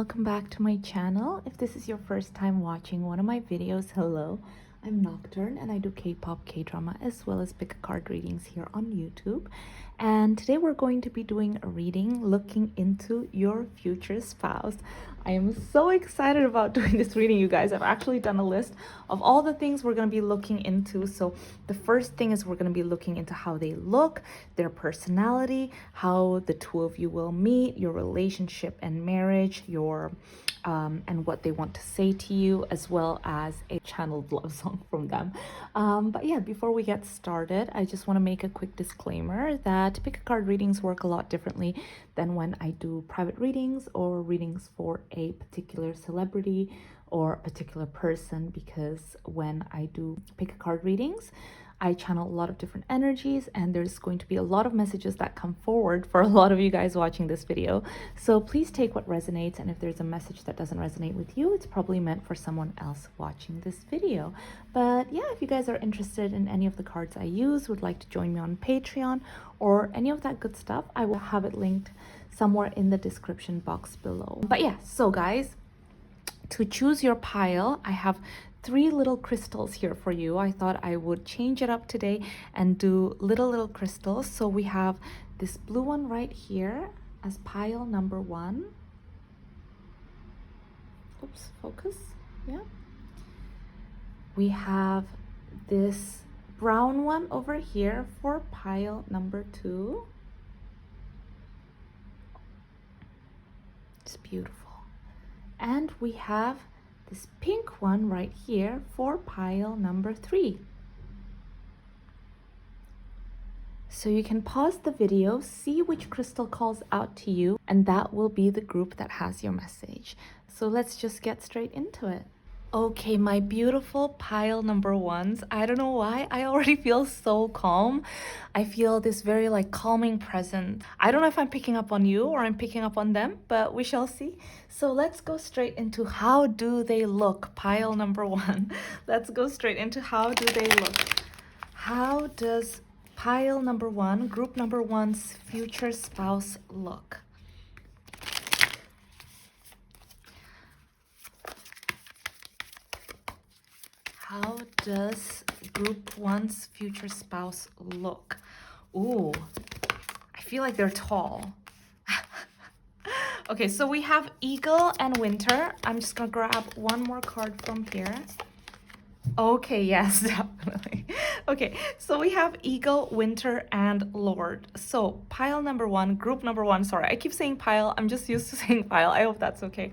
welcome back to my channel. If this is your first time watching one of my videos, hello. I'm Nocturne and I do K-pop, K-drama, as well as pick a card readings here on YouTube. And today we're going to be doing a reading looking into your future spouse. I am so excited about doing this reading, you guys. I've actually done a list of all the things we're going to be looking into. So the first thing is we're going to be looking into how they look, their personality, how the two of you will meet, your relationship and marriage, your and what they want to say to you, as well as a channeled love song from them. But yeah, before we get started, I just want to make a quick disclaimer that pick a card readings work a lot differently than when I do private readings or readings for a particular celebrity or a particular person, because when I do pick a card readings, I channel a lot of different energies, and there's going to be a lot of messages that come forward for a lot of you guys watching this video. So please take what resonates, and if there's a message that doesn't resonate with you, it's probably meant for someone else watching this video. But yeah, if you guys are interested in any of the cards I use, would like to join me on Patreon or any of that good stuff, I will have it linked somewhere in the description box below. But yeah, so guys, to choose your pile, I have 3 little crystals here for you. I thought I would change it up today and do little crystals. So we have this blue one right here as pile number 1. Oops, focus. Yeah. We have this brown one over here for pile number 2. It's beautiful. And we have this pink one right here for pile number 3. So you can pause the video, see which crystal calls out to you, and that will be the group that has your message. So let's just get straight into it. Okay, my beautiful pile number 1s. I don't know why, I already feel so calm. I feel this very calming presence. I don't know if I'm picking up on you or I'm picking up on them, but we shall see. So let's go straight into how do they look, pile number 1. Let's go straight into how do they look. How does pile number 1, group number 1's future spouse look? How does group 1's future spouse look? Ooh, I feel like they're tall. Okay, so we have Eagle and Winter. I'm just gonna grab one more card from here. Okay, yes, definitely. Okay, so we have Eagle, Winter, and Lord. So pile number 1, group number 1, sorry, I keep saying pile. I'm just used to saying pile. I hope that's okay.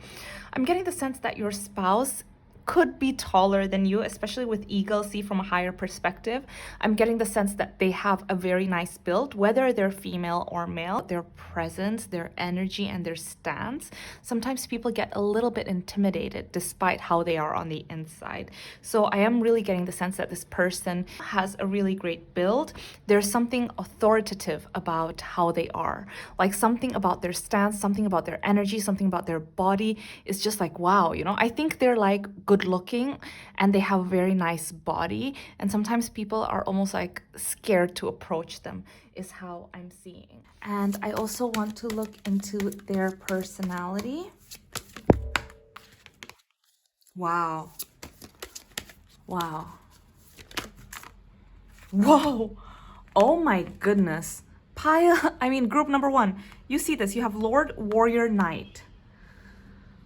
I'm getting the sense that your spouse could be taller than you, especially with Eagle, see from a higher perspective. I'm getting the sense that they have a very nice build, whether they're female or male. Their presence, their energy, and their stance. Sometimes people get a little bit intimidated despite how they are on the inside. So I am really getting the sense that this person has a really great build. There's something authoritative about how they are. Like something about their stance, something about their energy, something about their body is just like, wow, you know? I think they're like good looking and they have a very nice body, and sometimes people are almost like scared to approach them, is how I'm seeing. And I also want to look into their personality. Wow. Whoa. Oh my goodness. Group number 1. You see this, you have Lord, Warrior, Knight.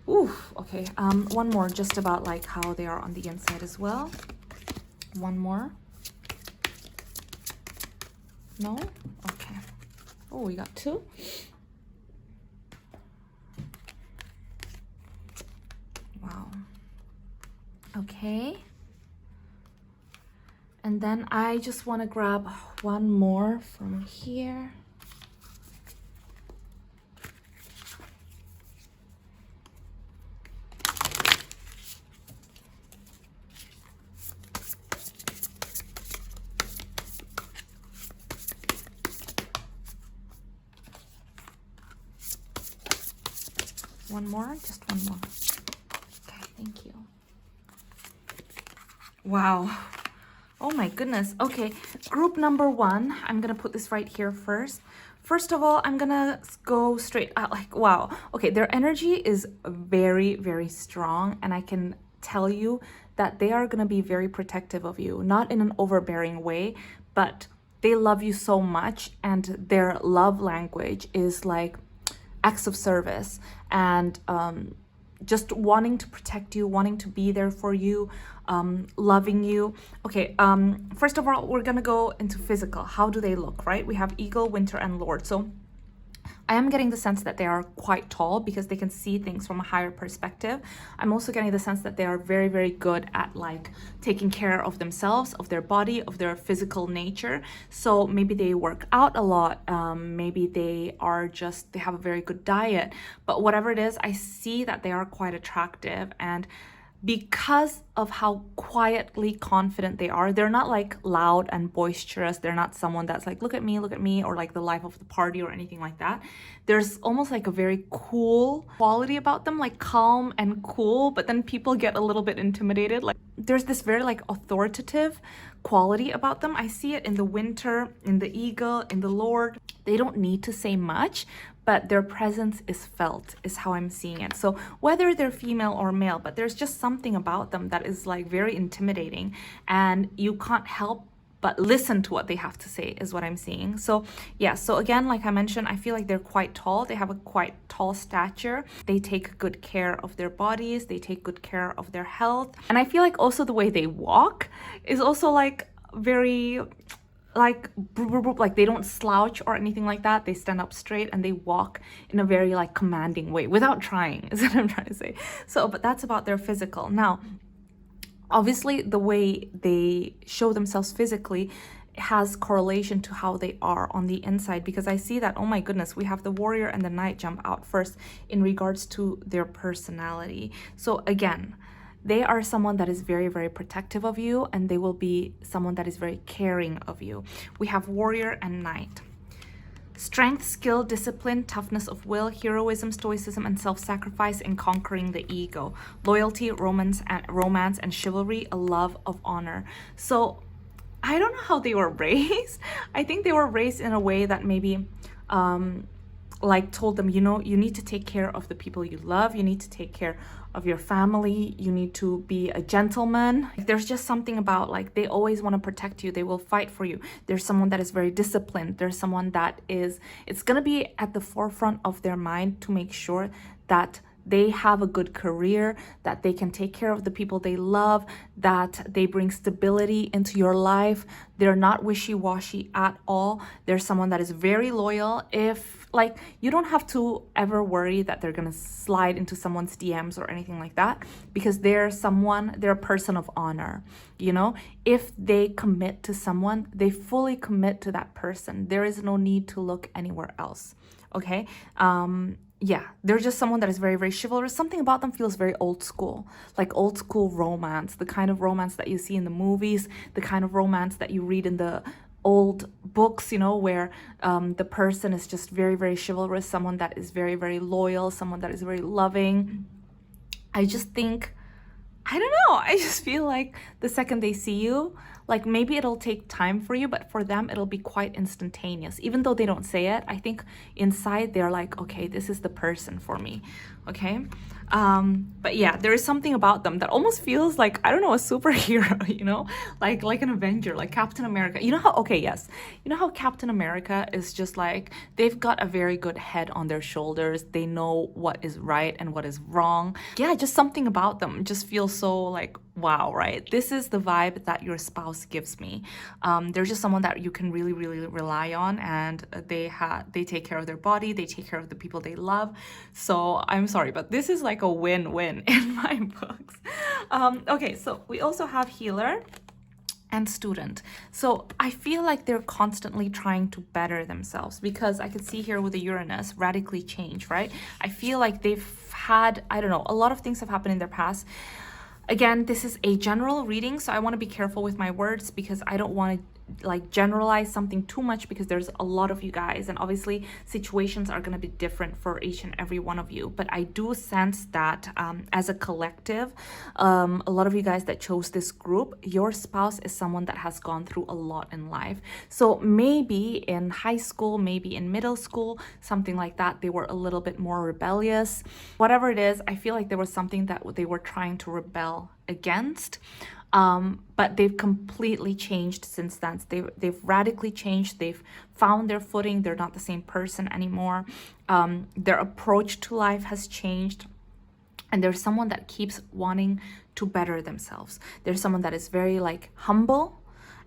Oof, okay, one more just about how they are on the inside as well. One more. No? Okay. Oh, we got 2. Wow. Okay. And then I just want to grab one more from here. One more, just one more. Okay, thank you. Wow. Oh my goodness. Okay, group number 1, I'm gonna put this right here first. First of all, I'm gonna go straight out like, wow. Okay, their energy is very, very strong, and I can tell you that they are gonna be very protective of you, not in an overbearing way, but they love you so much, and their love language is like acts of service and just wanting to protect you, wanting to be there for you, loving you. Okay, first of all, we're gonna go into physical. How do they look, right? We have Eagle, Winter, and Lord. So I am getting the sense that they are quite tall because they can see things from a higher perspective. I'm also getting the sense that they are very, very good at like taking care of themselves, of their body, of their physical nature. So maybe they work out a lot. Maybe they have a very good diet. But whatever it is, I see that they are quite attractive, and because of how quietly confident they are, they're not like loud and boisterous. They're not someone that's like, look at me, or like the life of the party or anything like that. There's almost like a very cool quality about them, like calm and cool, but then people get a little bit intimidated. Like there's this very like authoritative quality about them. I see it in the Winter, in the Eagle, in the Lord. They don't need to say much, but their presence is felt, is how I'm seeing it. So whether they're female or male, but there's just something about them that is like very intimidating, and you can't help but listen to what they have to say, is what I'm seeing. So yeah, so again, like I mentioned, I feel like they're quite tall. They have a quite tall stature. They take good care of their bodies. They take good care of their health. And I feel like also the way they walk is also like very like they don't slouch or anything like that. They stand up straight and they walk in a very like commanding way without trying, is what I'm trying to say. So but that's about their physical. Now obviously the way they show themselves physically has correlation to how they are on the inside, because I see that, oh my goodness, we have the Warrior and the Knight jump out first in regards to their personality. So again, they are someone that is very, very protective of you, and they will be someone that is very caring of you. We have Warrior and Knight. Strength, skill, discipline, toughness of will, heroism, stoicism, and self-sacrifice in conquering the ego. Loyalty, romance, and chivalry, a love of honor. So I don't know how they were raised. I think they were raised in a way that maybe like told them, you know, you need to take care of the people you love. You need to take care of your family. You need to be a gentleman. There's just something about like they always want to protect you. They will fight for you. There's someone that is very disciplined. There's someone that is, it's going to be at the forefront of their mind to make sure that they have a good career, that they can take care of the people they love, that they bring stability into your life. They're not wishy-washy at all. They're someone that is very loyal. If like, you don't have to ever worry that they're gonna slide into someone's DMs or anything like that, because they're a person of honor, you know? If they commit to someone, they fully commit to that person. There is no need to look anywhere else, okay? Yeah, they're just someone that is very, very chivalrous. Something about them feels very old school, like old school romance, the kind of romance that you see in the movies, the kind of romance that you read in the old books, you know, where the person is just very, very chivalrous, someone that is very, very loyal, someone that is very loving. I just think, I don't know, I just feel like the second they see you, like maybe it'll take time for you, but for them it'll be quite instantaneous. Even though they don't say it, I think inside they're like, okay, this is the person for me, okay? But yeah, there is something about them that almost feels like, I don't know, a superhero, you know, like an Avenger, like Captain America. You know how, okay, yes, you know how Captain America is just like, they've got a very good head on their shoulders. They know what is right and what is wrong. Yeah, just something about them just feels so like, wow, right? This is the vibe that your spouse gives me. They're just someone that you can really, really rely on, and they take care of their body, they take care of the people they love. So I'm sorry, but this is like a win-win in my books. Okay, so we also have Healer and Student. So I feel like they're constantly trying to better themselves, because I could see here with the Uranus, radically change, right? I feel like they've had, I don't know, a lot of things have happened in their past. Again, this is a general reading, so I want to be careful with my words, because I don't want to like generalize something too much because there's a lot of you guys, and obviously situations are going to be different for each and every one of you. But I do sense that as a collective, a lot of you guys that chose this group, your spouse is someone that has gone through a lot in life. So maybe in high school, maybe in middle school, something like that, they were a little bit more rebellious. Whatever it is, I feel like there was something that they were trying to rebel against. But they've completely changed since then. They've radically changed. They've found their footing. They're not the same person anymore. Their approach to life has changed. And there's someone that keeps wanting to better themselves. There's someone that is very like humble.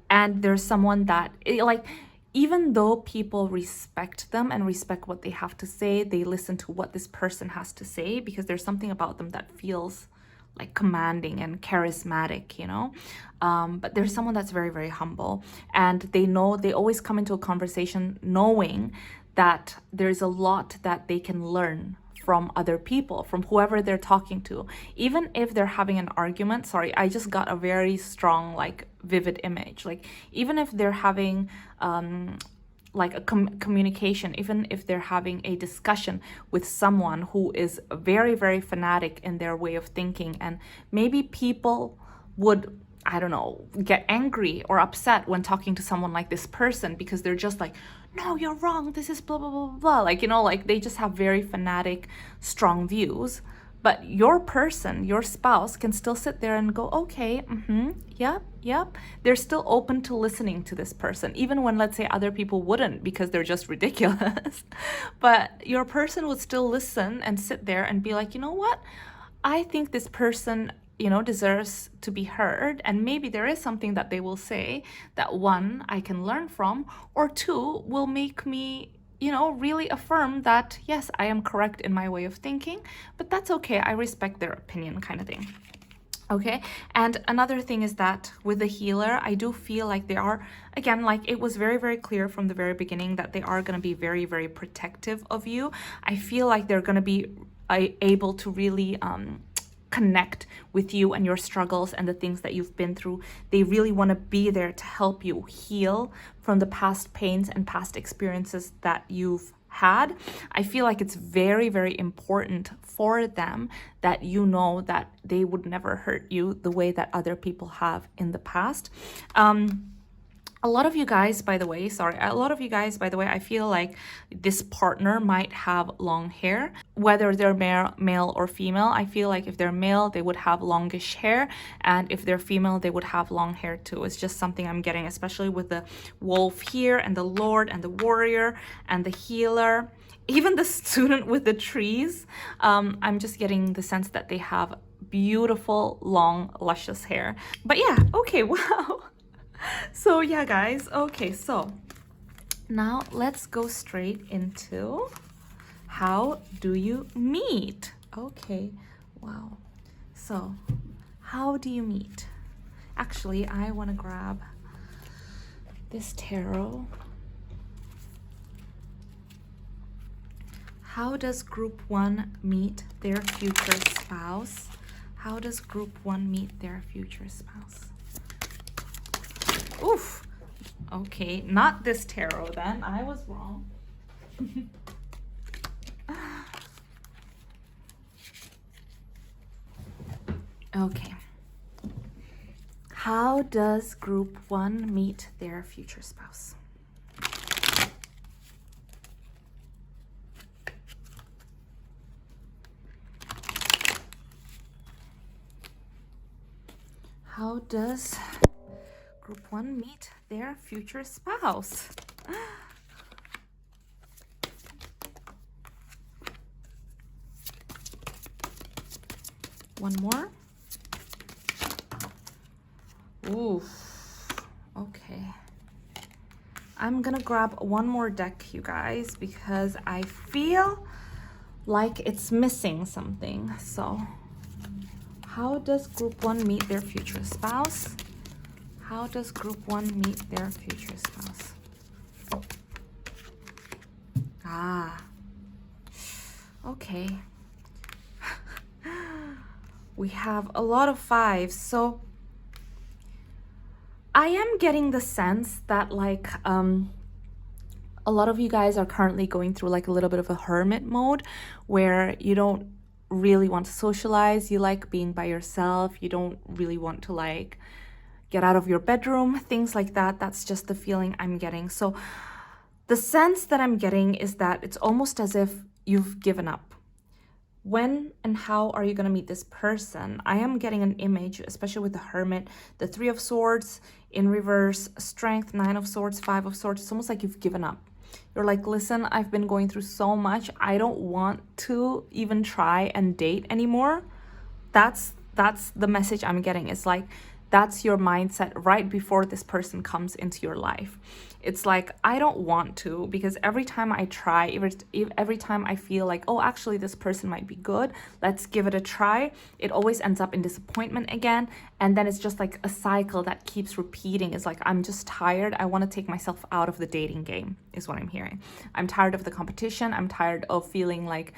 And there's someone that like, even though people respect them and respect what they have to say, they listen to what this person has to say because there's something about them that feels like commanding and charismatic, you know. But there's someone that's very, very humble, and they always come into a conversation knowing that there's a lot that they can learn from other people, from whoever they're talking to. Even if they're having an argument, sorry, I just got a very strong, like, vivid image. Like, even if they're having like a communication, even if they're having a discussion with someone who is very, very fanatic in their way of thinking, and maybe people would, I don't know, get angry or upset when talking to someone like this person because they're just like, no, you're wrong, this is blah, blah, blah, blah. Like, you know, like they just have very fanatic, strong views. But your person, your spouse, can still sit there and go, okay, yep. They're still open to listening to this person, even when, let's say, other people wouldn't because they're just ridiculous. But your person would still listen and sit there and be like, you know what? I think this person, you know, deserves to be heard. And maybe there is something that they will say that, one, I can learn from, or two, will make me, you know, really affirm that, yes, I am correct in my way of thinking, but that's okay. I respect their opinion, kind of thing. Okay. And another thing is that with the healer, I do feel like they are, again, like it was very, very clear from the very beginning that they are going to be very, very protective of you. I feel like they're going to be able to really connect with you and your struggles and the things that you've been through. They really want to be there to help you heal from the past pains and past experiences that you've had. I feel like it's very, very important for them that you know that they would never hurt you the way that other people have in the past. A lot of you guys, by the way, I feel like this partner might have long hair, whether they're male or female. I feel like if they're male, they would have longish hair, and if they're female, they would have long hair too. It's just something I'm getting, especially with the wolf here, and the Lord, and the warrior, and the healer, even the student with the trees. I'm just getting the sense that they have beautiful, long, luscious hair. But yeah, okay, wow. So yeah, guys, okay, so now let's go straight into how do you meet? Okay, wow. So how do you meet? Actually, I want to grab this tarot. How does group 1 meet their future spouse? How does group 1 meet their future spouse? Oof. Okay, not this tarot then. I was wrong. Okay. How does group 1 meet their future spouse? How does group 1 meet their future spouse? One more. Ooh. Okay. I'm gonna grab one more deck, you guys, because I feel like it's missing something. So, how does group 1 meet their future spouse? How does group 1 meet their future spouse? Ah, okay. We have a lot of 5s. So I am getting the sense that like a lot of you guys are currently going through like a little bit of a hermit mode where you don't really want to socialize. You like being by yourself. You don't really want to like get out of your bedroom, things like that. That's just the feeling I'm getting. So the sense that I'm getting is that it's almost as if you've given up. When and how are you going to meet this person? I am getting an image, especially with the Hermit, the Three of Swords in reverse, Strength, Nine of Swords, Five of Swords. It's almost like you've given up. You're like, listen, I've been going through so much. I don't want to even try and date anymore. That's the message I'm getting. It's like, that's your mindset right before this person comes into your life. It's like, I don't want to, because every time I try, every time I feel like, oh, actually this person might be good, let's give it a try, it always ends up in disappointment again. And then it's just like a cycle that keeps repeating. It's like, I'm just tired. I want to take myself out of the dating game, is what I'm hearing. I'm tired of the competition. I'm tired of feeling like,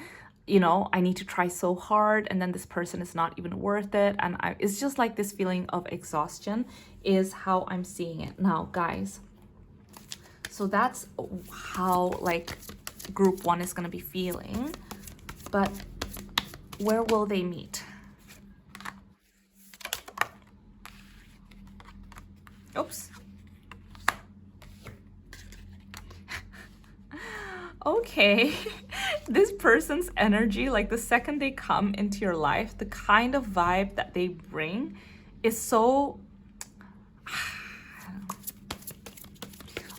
you know, I need to try so hard and then this person is not even worth it. And it's just like this feeling of exhaustion is how I'm seeing it now, guys. So that's how like group one is going to be feeling. But where will they meet? Oops. Okay. This person's energy, like the second they come into your life, the kind of vibe that they bring is so...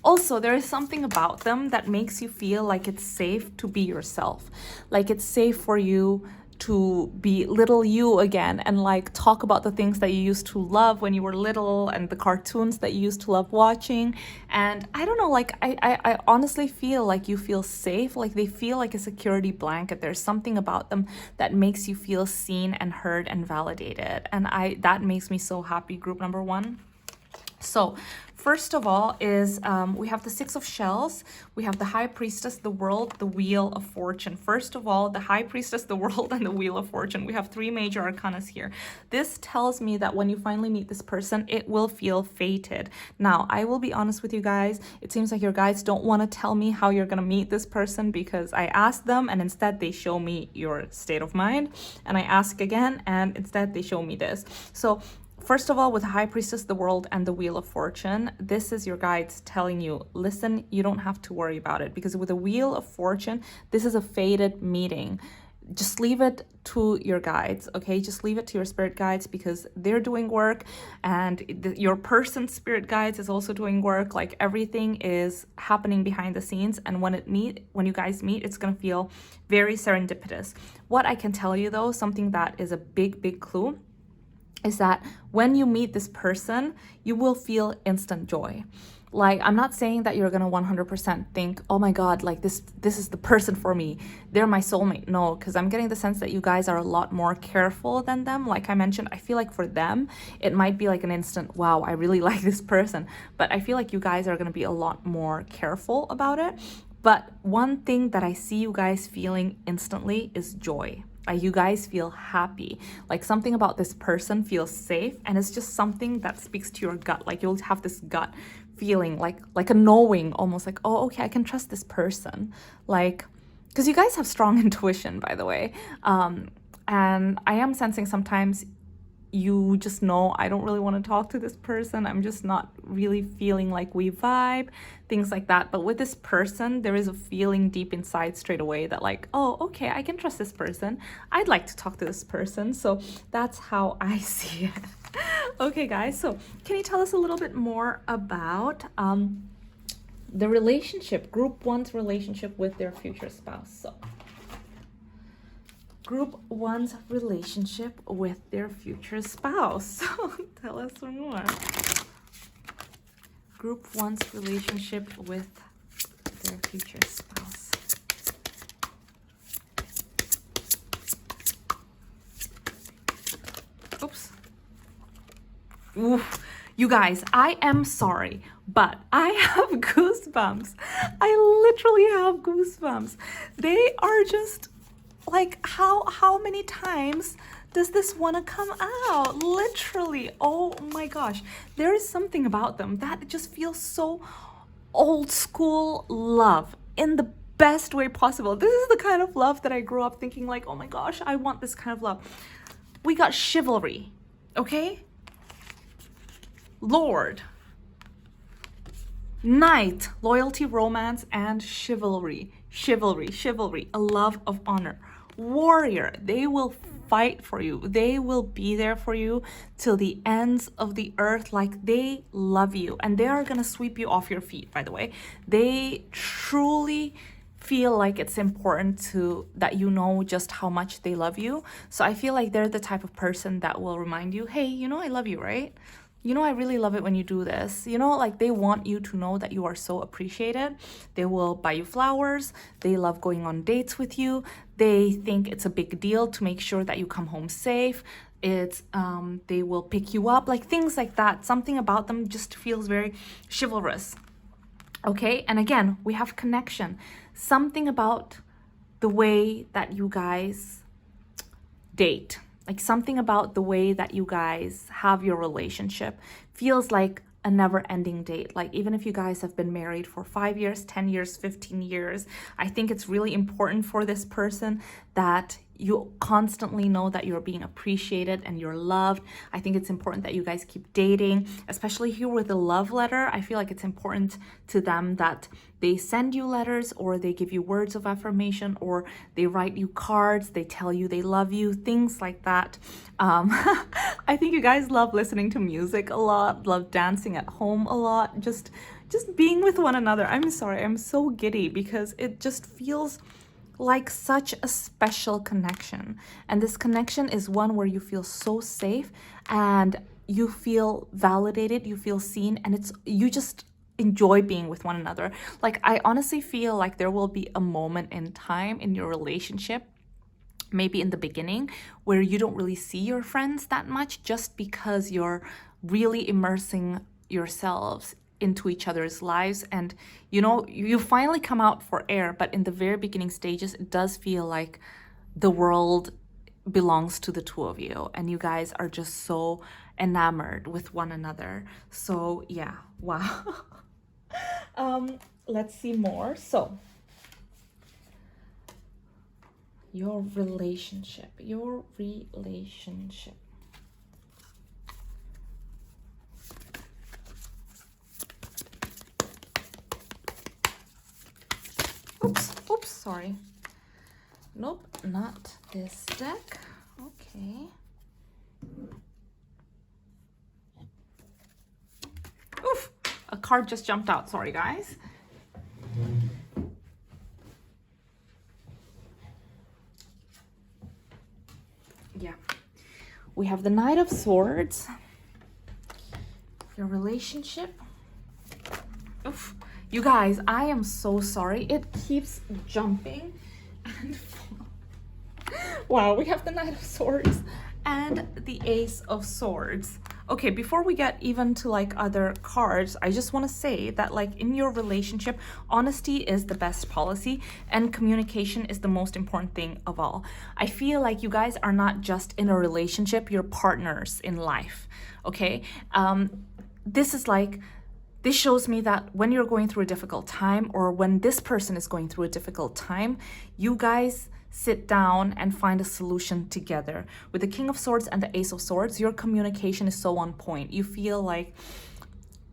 Also, there is something about them that makes you feel like it's safe to be yourself. Like it's safe for you to be little you again and like talk about the things that you used to love when you were little and the cartoons that you used to love watching. And I don't know, like I honestly feel like you feel safe, like they feel like a security blanket. There's something about them that makes you feel seen and heard and validated. And that makes me so happy, group number one. So first of all is we have the Six of Shells, we have the High Priestess, the World, the Wheel of Fortune. First of all, the High Priestess, the World, and the Wheel of Fortune. We have three major arcanas here. This tells me that when you finally meet this person, it will feel fated. Now, I will be honest with you guys. It seems like your guides don't want to tell me how you're going to meet this person because I asked them and instead they show me your state of mind. And I ask again and instead they show me this. So first of all, with High Priestess, the World, and the Wheel of Fortune, this is your guides telling you, listen, you don't have to worry about it. Because with the Wheel of Fortune, this is a fated meeting. Just leave it to your guides, okay? Just leave it to your spirit guides because they're doing work and your person's spirit guides is also doing work. Like everything is happening behind the scenes. And when you guys meet, it's going to feel very serendipitous. What I can tell you though, something that is a big, big clue, is that when you meet this person, you will feel instant joy. Like, I'm not saying that you're gonna 100% think, oh my God, like this is the person for me. They're my soulmate. No, because I'm getting the sense that you guys are a lot more careful than them. Like I mentioned, I feel like for them, it might be like an instant, wow, I really like this person. But I feel like you guys are gonna be a lot more careful about it. But one thing that I see you guys feeling instantly is joy. You guys feel happy, like something about this person feels safe, and it's just something that speaks to your gut. Like you'll have this gut feeling, like a knowing, almost like, oh, okay, I can trust this person. Like, because you guys have strong intuition, by the way, and I am sensing sometimes you just know, I don't really want to talk to this person. I'm just not really feeling like we vibe, things like that. But with this person, there is a feeling deep inside straight away that like, oh, okay, I can trust this person. I'd like to talk to this person. So that's how I see it. Okay, guys. So can you tell us a little bit more about the relationship, group one's relationship with their future spouse? So group one's relationship with their future spouse. So tell us some more. Group one's relationship with their future spouse. Oops. Oof. You guys, I am sorry, but I have goosebumps. I literally have goosebumps. They are just... like how many times does this want to come out? Literally, oh my gosh. There is something about them that just feels so old school love in the best way possible. This is the kind of love that I grew up thinking like, oh my gosh, I want this kind of love. We got chivalry, okay? Lord, knight, loyalty, romance, and chivalry. Chivalry, a love of honor. Warrior, they will fight for you. They will be there for you till the ends of the earth. Like, they love you, and they are gonna sweep you off your feet, by the way. They truly feel like it's important to that you know just how much they love you. So I feel like they're the type of person that will remind you, hey, you know I love you, right? You know, I really love it when you do this. You know, like, they want you to know that you are so appreciated. They will buy you flowers. They love going on dates with you. They think it's a big deal to make sure that you come home safe. It's they will pick you up, like things like that. Something about them just feels very chivalrous. Okay, and again, we have connection. Something about the way that you guys date, like something about the way that you guys have your relationship feels like a never-ending date. Like, even if you guys have been married for 5 years, 10 years, 15 years, I think it's really important for this person that you constantly know that you're being appreciated and you're loved. I think it's important that you guys keep dating, especially here with a love letter. I feel like it's important to them that they send you letters, or they give you words of affirmation, or they write you cards, they tell you they love you, things like that. I think you guys love listening to music a lot, love dancing at home a lot, just being with one another. I'm sorry, I'm so giddy because it just feels like such a special connection. And this connection is one where you feel so safe and you feel validated, you feel seen, and you just enjoy being with one another. Like, I honestly feel like there will be a moment in time in your relationship, maybe in the beginning, where you don't really see your friends that much, just because you're really immersing yourselves into each other's lives, and you know, you finally come out for air. But in the very beginning stages, it does feel like the world belongs to the two of you, and you guys are just so enamored with one another. So yeah, wow. Let's see more. So your relationship. Oops, sorry. Nope, not this deck. Okay. Oof, a card just jumped out. Sorry, guys. Yeah. We have the Knight of Swords. Your relationship. Oof. You guys, I am so sorry. It keeps jumping and wow, we have the Knight of Swords and the Ace of Swords. Okay, before we get even to like other cards, I just want to say that like in your relationship, honesty is the best policy and communication is the most important thing of all. I feel like you guys are not just in a relationship, you're partners in life, okay? This shows me that when you're going through a difficult time, or when this person is going through a difficult time, you guys sit down and find a solution together. With the King of Swords and the Ace of Swords, your communication is so on point. You feel like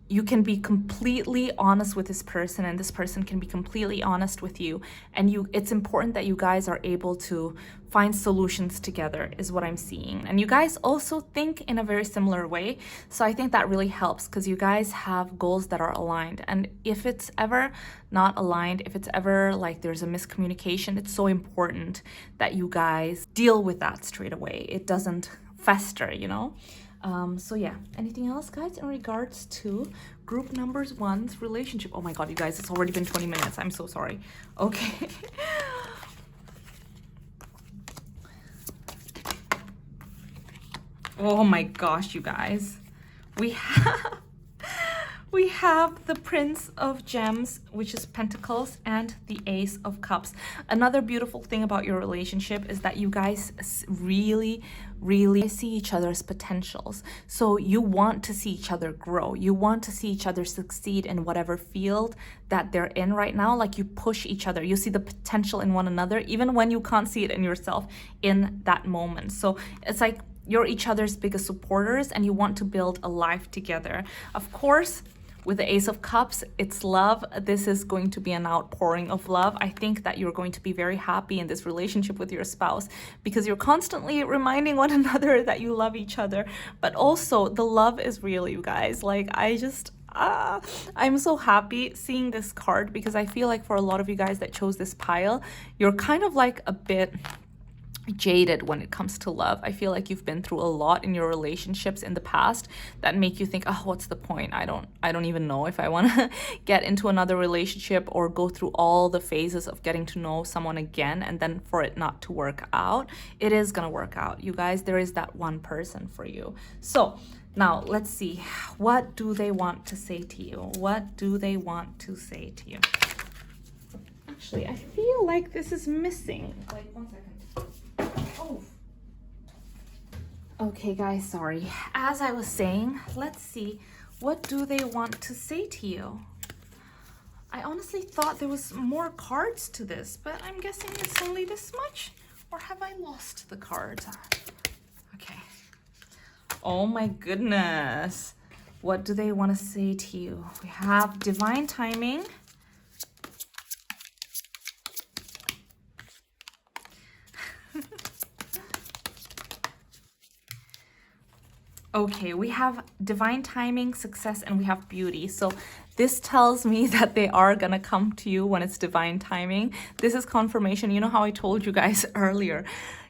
you can be completely honest with this person, and this person can be completely honest with you. And it's important that you guys are able to find solutions together, is what I'm seeing. And you guys also think in a very similar way. So I think that really helps, because you guys have goals that are aligned. And if it's ever not aligned, if it's ever like there's a miscommunication, it's so important that you guys deal with that straight away. It doesn't fester, you know? So yeah, anything else, guys, in regards to group numbers one's relationship? Oh my god, you guys, it's already been 20 minutes. I'm so sorry. Okay. Oh my gosh, you guys, we we have the Prince of Gems, which is Pentacles, and the Ace of Cups. Another beautiful thing about your relationship is that you guys really see each other as potentials. So you want to see each other grow. You want to see each other succeed in whatever field that they're in right now. Like, you push each other. You see the potential in one another, even when you can't see it in yourself in that moment. So it's like you're each other's biggest supporters and you want to build a life together. Of course, with the Ace of Cups, it's love. This is going to be an outpouring of love. I think that you're going to be very happy in this relationship with your spouse because you're constantly reminding one another that you love each other. But also, the love is real, you guys. Like, I'm so happy seeing this card because I feel like for a lot of you guys that chose this pile, you're kind of like a bit jaded when it comes to love. I feel like you've been through a lot in your relationships in the past that make you think, oh, what's the point? I don't even know if I want to get into another relationship or go through all the phases of getting to know someone again and then for it not to work out. It is gonna work out, you guys. There is that one person for you. So now let's see, what do they want to say to you? What do they want to say to you? Actually, I feel like this is missing. Like, 1 second. Oh. Okay, guys, sorry. As I was saying, let's see, what do they want to say to you? I honestly thought there was more cards to this, but I'm guessing it's only this much? Or have I lost the cards? Okay. Oh my goodness. What do they want to say to you? We have divine timing. Okay, we have divine timing, success, and we have beauty. So this tells me that they are gonna come to you when it's divine timing. This is confirmation. You know how I told you guys earlier,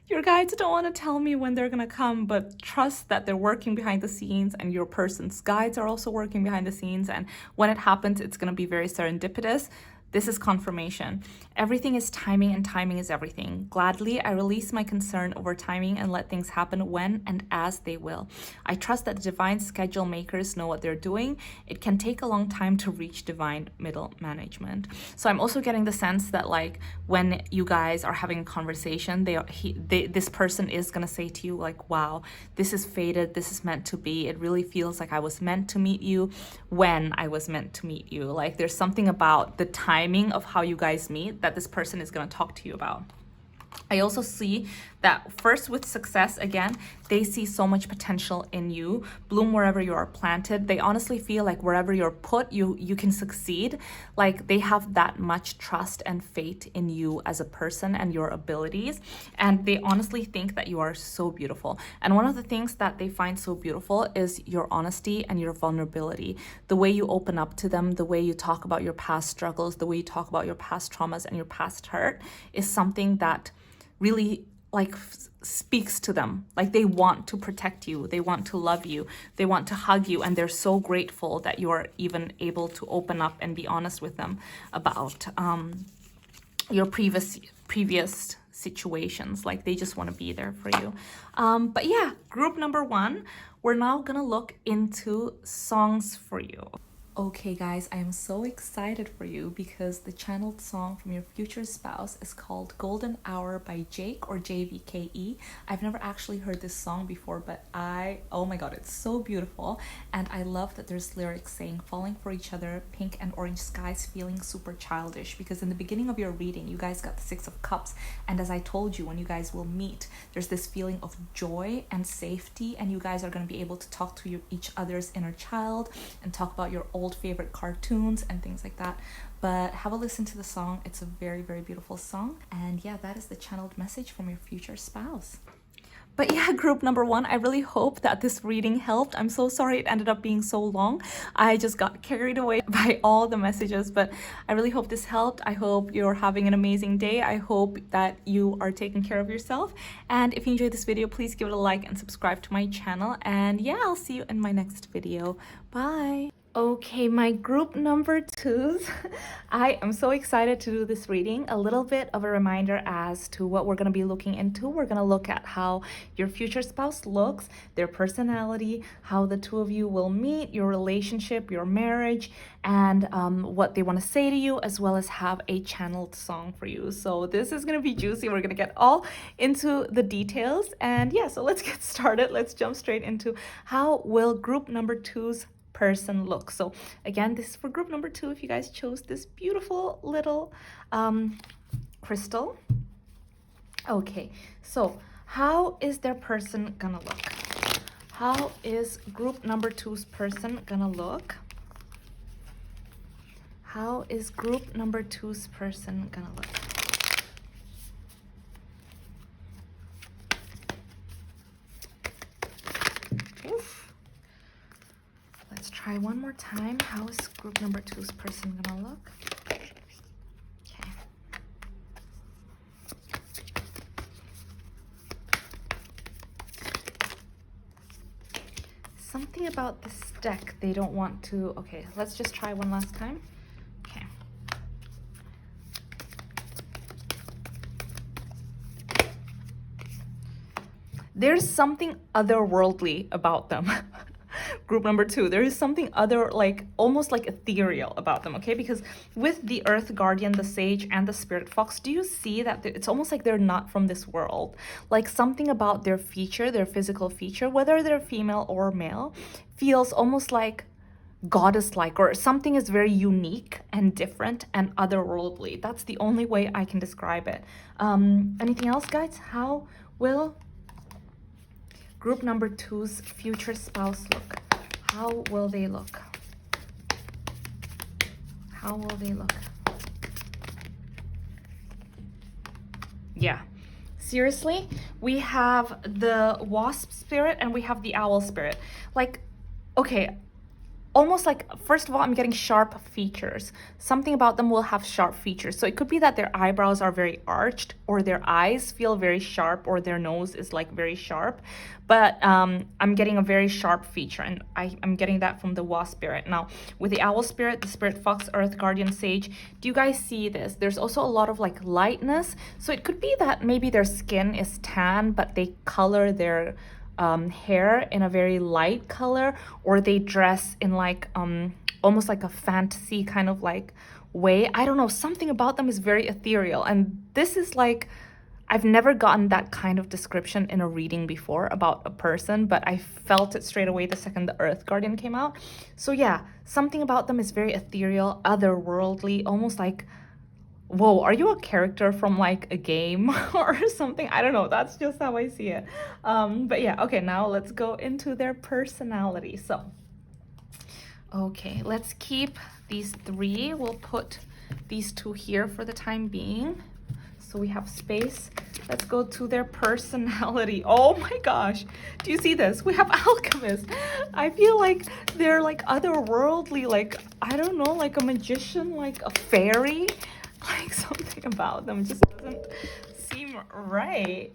your guides don't want to tell me when they're gonna come, but trust that they're working behind the scenes and your person's guides are also working behind the scenes. And when it happens, it's gonna be very serendipitous. This is confirmation. Everything is timing and timing is everything. Gladly, I release my concern over timing and let things happen when and as they will. I trust that the divine schedule makers know what they're doing. It can take a long time to reach divine middle management. So I'm also getting the sense that, like, when you guys are having a conversation, this person is gonna say to you, like, wow, this is fated, this is meant to be. It really feels like I was meant to meet you when I was meant to meet you. Like, there's something about the timing of how you guys meet that this person is going to talk to you about. I also see that first with success, again, they see so much potential in you. Bloom wherever you are planted. They honestly feel like wherever you're put, you can succeed. Like, they have that much trust and faith in you as a person and your abilities. And they honestly think that you are so beautiful. And one of the things that they find so beautiful is your honesty and your vulnerability. The way you open up to them, the way you talk about your past struggles, the way you talk about your past traumas and your past hurt is something that really, like, speaks to them. Like, they want to protect you, they want to love you, they want to hug you, and they're so grateful that you're even able to open up and be honest with them about your previous situations. Like, they just want to be there for you. But yeah, group number 1, we're now gonna look into songs for you. Okay guys, I am so excited for you because the channeled song from your future spouse is called Golden Hour by Jake, or JVKE. I've never actually heard this song before, but oh my god, it's so beautiful. And I love that there's lyrics saying falling for each other, pink and orange skies, feeling super childish, because in the beginning of your reading, you guys got the 6 of Cups. And as I told you, when you guys will meet, there's this feeling of joy and safety, and you guys are going to be able to talk to each other's inner child and talk about your old favorite cartoons and things like that. But have a listen to the song. It's a very, very beautiful song. And yeah, that is the channeled message from your future spouse. But yeah, group number 1, I really hope that this reading helped. I'm so sorry it ended up being so long. I just got carried away by all the messages, but I really hope this helped. I hope you're having an amazing day. I hope that you are taking care of yourself. And if you enjoyed this video, please give it a like and subscribe to my channel. And yeah, I'll see you in my next video. Bye. Okay, my group number twos. I am so excited to do this reading. A little bit of a reminder as to what we're going to be looking into. We're going to look at how your future spouse looks, their personality, how the two of you will meet, your relationship, your marriage, and what they want to say to you, as well as have a channeled song for you. So this is going to be juicy. We're going to get all into the details. And yeah, so let's get started. Let's jump straight into how will group number twos person look. So again, this is for group number two if you guys chose this beautiful little crystal. Okay, so how is their person gonna look? How is group number two's person gonna look? How is group number two's person gonna look? Try one more time. How is group number two's person gonna look? Okay. Something about this deck they don't want to. Okay, let's just try one last time. Okay. There's something otherworldly about them. Group number two, there is something other, like almost like ethereal about them, okay? Because with the Earth Guardian, the Sage, and the Spirit Fox, do you see that it's almost like they're not from this world? Like something about their feature, their physical feature, whether they're female or male, feels almost like goddess-like, or something is very unique and different and otherworldly. That's the only way I can describe it. Anything else, guys? How will group number two's future spouse look? How will they look? How will they look? Yeah. Seriously, we have the wasp spirit and we have the owl spirit. Like, okay, almost like, first of all, I'm getting sharp features. Something about them will have sharp features. So it could be that their eyebrows are very arched, or their eyes feel very sharp, or their nose is like very sharp. But I'm getting a very sharp feature, and I'm getting that from the wasp spirit. Now, with the owl spirit, the Spirit Fox, Earth Guardian, Sage, do you guys see this? There's also a lot of like lightness. So it could be that maybe their skin is tan, but they color their hair in a very light color, or they dress in like almost like a fantasy kind of like way. I don't know, something about them is very ethereal, and this is like, I've never gotten that kind of description in a reading before about a person, but I felt it straight away the second the Earth Guardian came out. So yeah, something about them is very ethereal, otherworldly, almost like, whoa, are you a character from like a game or something? I don't know. That's just how I see it. But yeah, okay, now let's go into their personality. So, okay, let's keep these three. We'll put these two here for the time being, so we have space. Let's go to their personality. Oh my gosh, do you see this? We have alchemist. I feel like they're like otherworldly, like, I don't know, like a magician, like a fairy. Like something about them just doesn't seem right.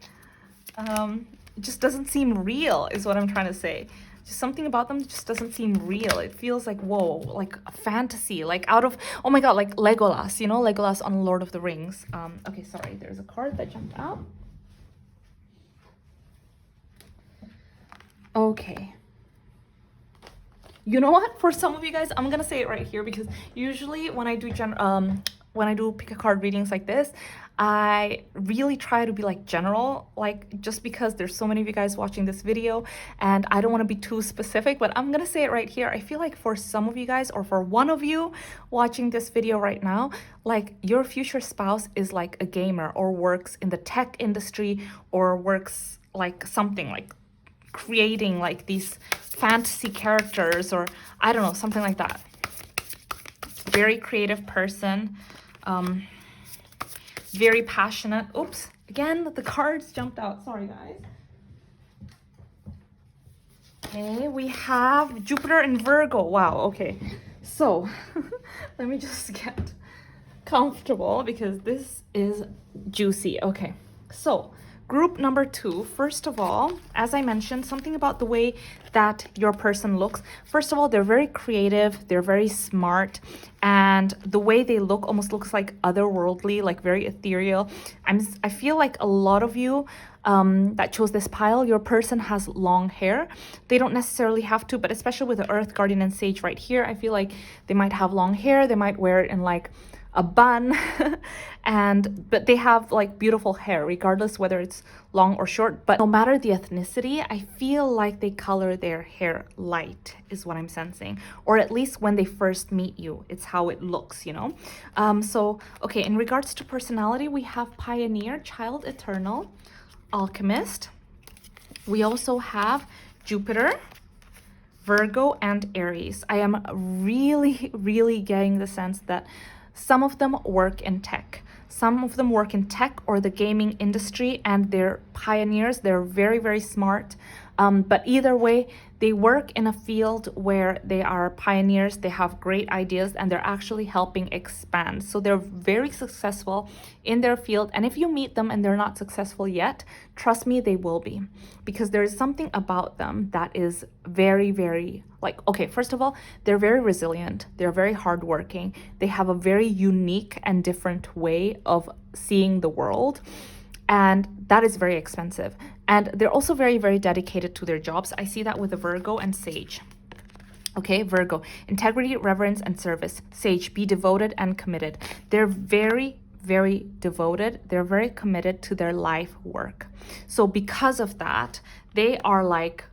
It just doesn't seem real is what I'm trying to say. Just something about them just doesn't seem real. It feels like, whoa, like a fantasy, like out of, oh my god, like Legolas, you know, Legolas on Lord of the Rings. Okay, sorry, there's a card that jumped out. Okay. You know what? For some of you guys, I'm gonna say it right here, because usually when I do pick a card readings like this, I really try to be like general, like just because there's so many of you guys watching this video and I don't want to be too specific, but I'm gonna say it right here. I feel like for some of you guys, or for one of you watching this video right now, like your future spouse is like a gamer, or works in the tech industry, or works like something like creating like these fantasy characters, or I don't know, something like that. Very creative person. Very passionate. Oops, again, the cards jumped out. Sorry, guys. Okay, we have Jupiter and Virgo. Wow, okay. So, let me just get comfortable because this is juicy. Okay, so group number 2, first of all, as I mentioned, something about the way that your person looks. First of all, they're very creative, they're very smart, and the way they look almost looks like otherworldly, like very ethereal. I feel like a lot of you that chose this pile, your person has long hair. They don't necessarily have to, but especially with the Earth Guardian and Sage right here, I feel like they might have long hair. They might wear it in like a bun but they have like beautiful hair regardless whether it's long or short. But no matter the ethnicity, I feel like they color their hair light is what I'm sensing, or at least when they first meet you, it's how it looks, you know. So okay, in regards to personality, we have Pioneer, Child Eternal, Alchemist. We also have Jupiter, Virgo, and Aries. I am really getting the sense that some of them work in tech. Some of them work in tech or the gaming industry, and they're pioneers. They're very smart. But either way, they work in a field where they are pioneers, they have great ideas, and they're actually helping expand. So they're very successful in their field. And if you meet them and they're not successful yet, trust me, they will be. Because there is something about them that is very, like, okay, first of all, they're very resilient. They're very hardworking. They have a very unique and different way of seeing the world. And that is very expensive. And they're also very dedicated to their jobs. I see that with the Virgo and Sage. Okay, Virgo, integrity, reverence, and service. Sage, be devoted and committed. They're very devoted. They're very committed to their life work. So because of that, they are like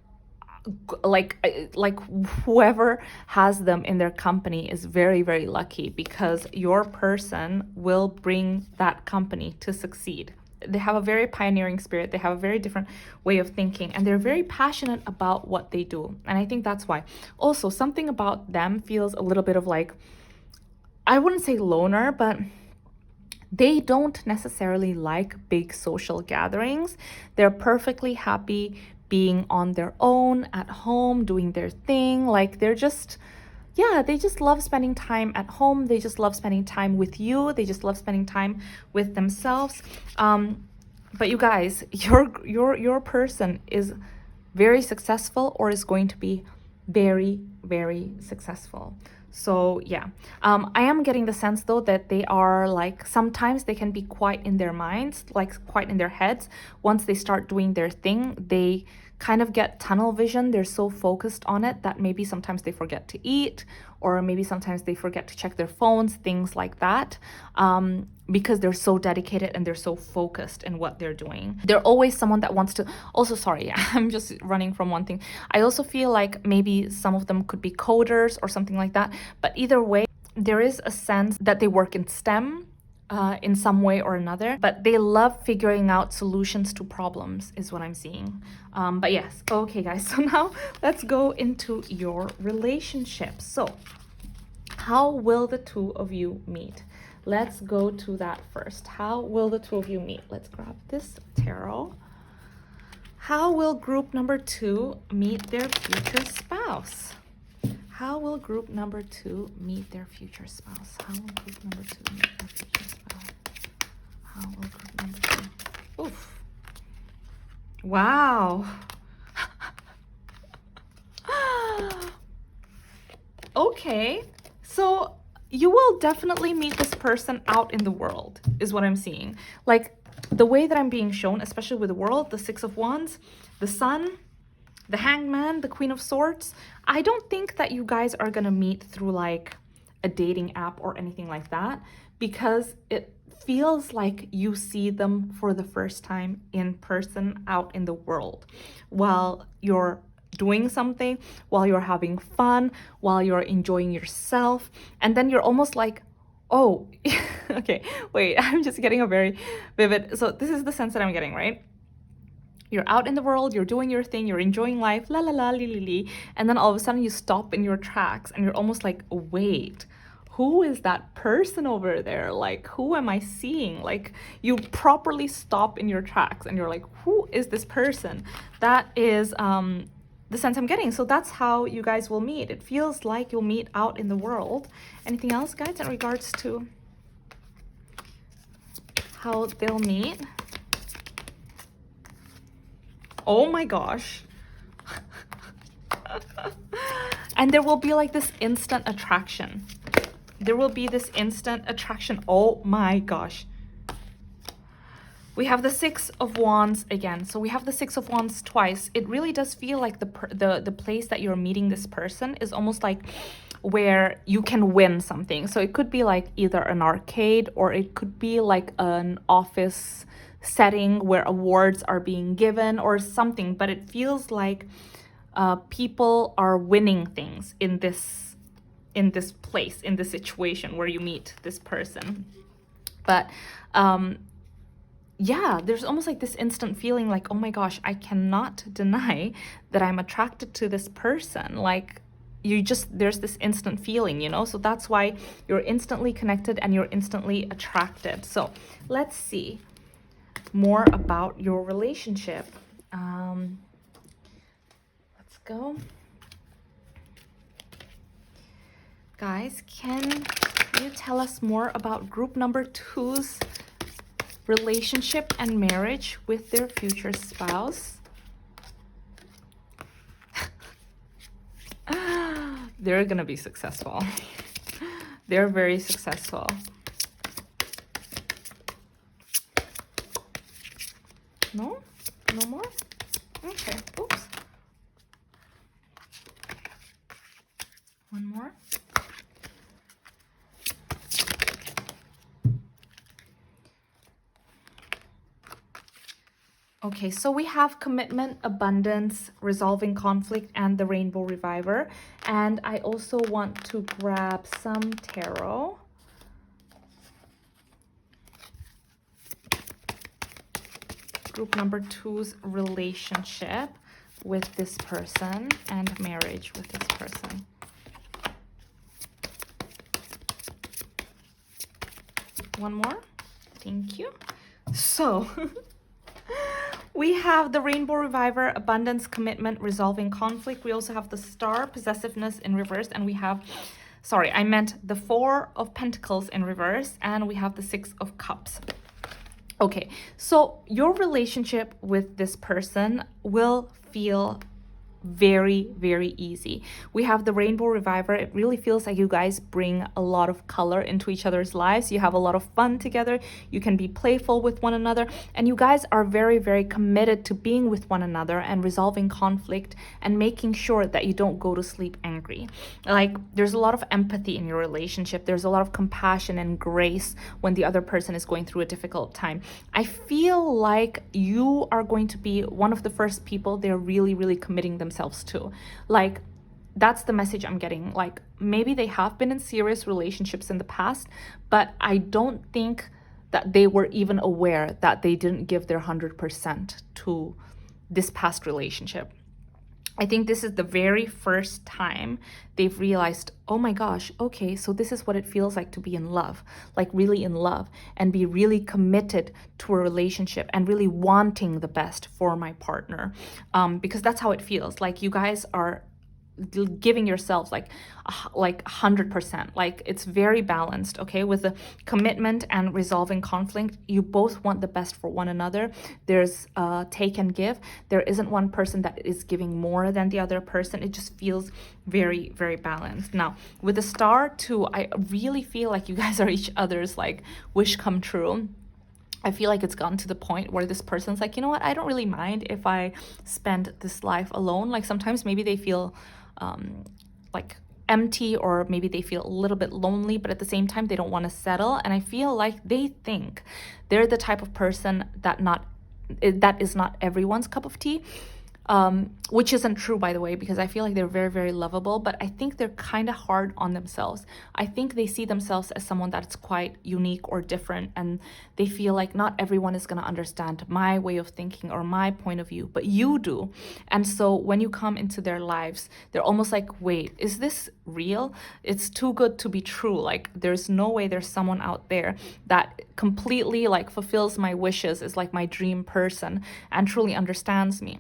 whoever has them in their company is very lucky, because your person will bring that company to succeed. They have a very pioneering spirit. They have a very different way of thinking, and they're very passionate about what they do. And I think that's why. Also, something about them feels a little bit of like, I wouldn't say loner, but they don't necessarily like big social gatherings. They're perfectly happy being on their own at home, doing their thing. Like they're just, yeah, they just love spending time at home. They just love spending time with you. They just love spending time with themselves. But you guys, your person is very successful, or is going to be very successful. So yeah, I am getting the sense though that they are like, sometimes they can be quite in their minds, like quite in their heads. Once they start doing their thing, they kind of get tunnel vision. They're so focused on it that maybe sometimes they forget to eat, or maybe sometimes they forget to check their phones, things like that, because they're so dedicated and they're so focused in what they're doing. They're always someone that wants to, also, sorry, I'm just running from one thing. I also feel like maybe some of them could be coders or something like that, but either way, there is a sense that they work in STEM, in some way or another, but they love figuring out solutions to problems is what I'm seeing. But yes, okay guys, so now let's go into your relationship. So how will the two of you meet? Let's go to that first. How will the two of you meet? Let's grab this tarot. How will group number 2 meet their future spouse? How will group number 2 meet their future spouse? How will group number 2 meet their future spouse? How will group number 2? Oof. Wow. Okay. So you will definitely meet this person out in the world, is what I'm seeing. Like the way that I'm being shown, especially with the world, the 6 of Wands, the Sun, the Hangman, the Queen of Swords. I don't think that you guys are gonna meet through like a dating app or anything like that, because it feels like you see them for the first time in person out in the world while you're doing something, while you're having fun, while you're enjoying yourself, and then you're almost like, oh, okay, wait, I'm just getting a very vivid, so this is the sense that I'm getting, right? You're out in the world, you're doing your thing, you're enjoying life, la la la, li li li, and then all of a sudden you stop in your tracks and you're almost like, wait, who is that person over there? Like, who am I seeing? Like, you properly stop in your tracks and you're like, who is this person? That is the sense I'm getting. So that's how you guys will meet. It feels like you'll meet out in the world. Anything else, guys, in regards to how they'll meet? Oh my gosh. And there will be like this instant attraction. There will be this instant attraction. Oh my gosh. We have the Six of Wands again. So we have the Six of Wands twice. It really does feel like the place that you're meeting this person is almost like where you can win something. So it could be like either an arcade, or it could be like an office setting where awards are being given or something. But it feels like people are winning things in this place, in this situation where you meet this person. But yeah, there's almost like this instant feeling like, oh my gosh, I cannot deny that I'm attracted to this person. Like, there's this instant feeling, you know? So that's why you're instantly connected and you're instantly attracted. So let's see more about your relationship. Let's go. Guys, can you tell us more about group number 2's relationship and marriage with their future spouse? They're gonna be successful. They're very successful. No? No more? Okay, oops. One more. Okay, so we have commitment, abundance, resolving conflict, and the Rainbow Reviver. And I also want to grab some tarot. Group number 2's relationship with this person and marriage with this person. One more. Thank you. So we have the Rainbow Reviver, abundance, commitment, resolving conflict. We also have the Star, possessiveness in reverse, and we have, sorry, I meant the Four of Pentacles in reverse, and we have the Six of Cups. Okay, so your relationship with this person will feel very, very easy. We have the Rainbow Reviver. It really feels like you guys bring a lot of color into each other's lives. You have a lot of fun together. You can be playful with one another, and you guys are very, very committed to being with one another and resolving conflict and making sure that you don't go to sleep angry. Like, there's a lot of empathy in your relationship. There's a lot of compassion and grace when the other person is going through a difficult time. I feel like you are going to be one of the first people they're really, really committing themselves to. Like, that's the message I'm getting. Like, maybe they have been in serious relationships in the past, but I don't think that they were even aware that they didn't give their 100% to this past relationship. I think this is the very first time they've realized, oh my gosh, okay, so this is what it feels like to be in love, like really in love, and be really committed to a relationship and really wanting the best for my partner. Because that's how it feels. Like, you guys are giving yourselves like 100%. Like, it's very balanced, okay? With the commitment and resolving conflict, you both want the best for one another. There's take and give. There isn't one person that is giving more than the other person. It just feels very, very balanced. Now, with the Star too, I really feel like you guys are each other's like wish come true. I feel like it's gotten to the point where this person's like, you know what, I don't really mind if I spend this life alone. Like, sometimes maybe they feel like empty, or maybe they feel a little bit lonely, but at the same time they don't want to settle. And I feel like they think they're the type of person that is not everyone's cup of tea. Which isn't true, by the way, because I feel like they're very, very lovable, but I think they're kind of hard on themselves. I think they see themselves as someone that's quite unique or different, and they feel like not everyone is going to understand my way of thinking or my point of view, but you do. And so when you come into their lives, they're almost like, wait, is this real? It's too good to be true. Like, there's no way there's someone out there that completely like fulfills my wishes, is like my dream person and truly understands me.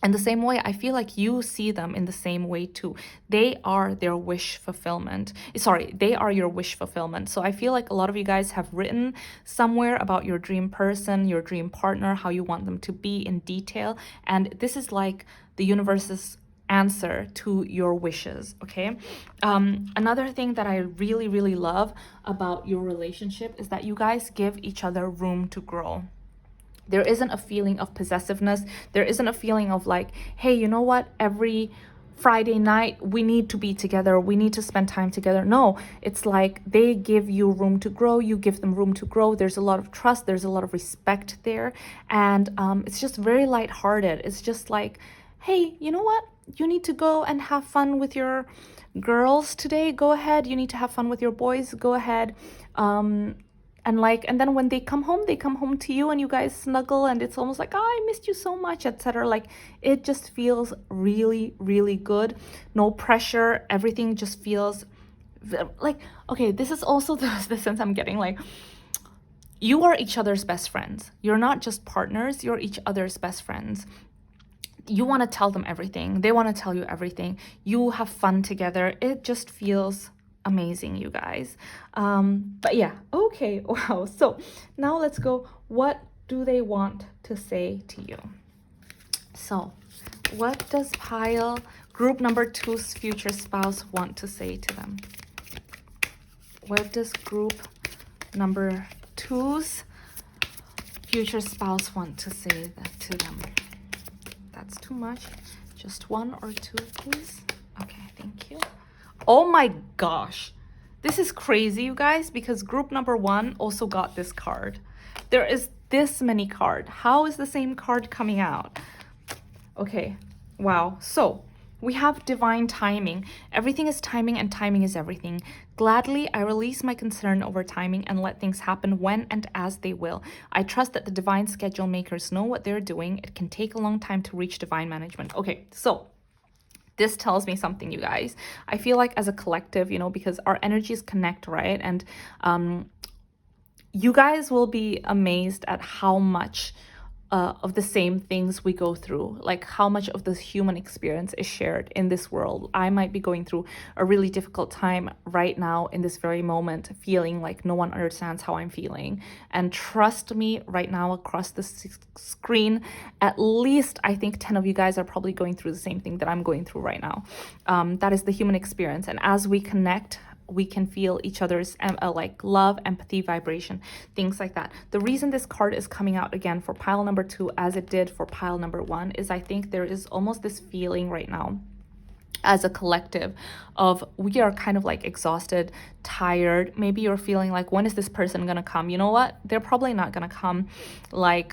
In the same way, I feel like you see them in the same way too. They are their wish fulfillment. Sorry, they are your wish fulfillment. So I feel like a lot of you guys have written somewhere about your dream person, your dream partner, how you want them to be in detail. And this is like the universe's answer to your wishes, okay? Another thing that I really, really love about your relationship is that you guys give each other room to grow. There isn't a feeling of possessiveness. There isn't a feeling of like, hey, you know what? Every Friday night, we need to be together. We need to spend time together. No, it's like they give you room to grow. You give them room to grow. There's a lot of trust. There's a lot of respect there. And it's just very lighthearted. It's just like, hey, you know what? You need to go and have fun with your girls today. Go ahead. You need to have fun with your boys. Go ahead. And then when they come home to you and you guys snuggle and it's almost like, oh, I missed you so much, etc. Like it just feels really, really good. No pressure. Everything just feels like, okay, this is also the sense I'm getting, like you are each other's best friends. You're not just partners, you're each other's best friends. You want to tell them everything. They want to tell you everything. You have fun together. It just feels amazing, you guys. But yeah, okay, wow. So now let's go. What do they want to say to you? So what does pile group number 2's future spouse want to say to them? What does group number 2's future spouse want to say that to them? That's too much. Just one or two, please. Okay, thank you. Oh my gosh. This is crazy, you guys, because group number 1 also got this card. There is this many cards. How is the same card coming out? Okay, wow. So we have divine timing. Everything is timing and timing is everything. Gladly, I release my concern over timing and let things happen when and as they will. I trust that the divine schedule makers know what they're doing. It can take a long time to reach divine management. Okay, so this tells me something, you guys. I feel like as a collective, you know, because our energies connect, right? And you guys will be amazed at how much of the same things we go through, like how much of the human experience is shared in this world. I might be going through a really difficult time right now in this very moment, feeling like no one understands how I'm feeling. And trust me, right now across the screen, at least I think 10 of you guys are probably going through the same thing that I'm going through right now. That is the human experience. And as we connect, we can feel each other's like love, empathy, vibration, things like that. The reason this card is coming out again for pile number 2 as it did for pile number 1 is I think there is almost this feeling right now as a collective of we are kind of like exhausted, tired. Maybe you're feeling like, when is this person gonna come? You know what? They're probably not gonna come, like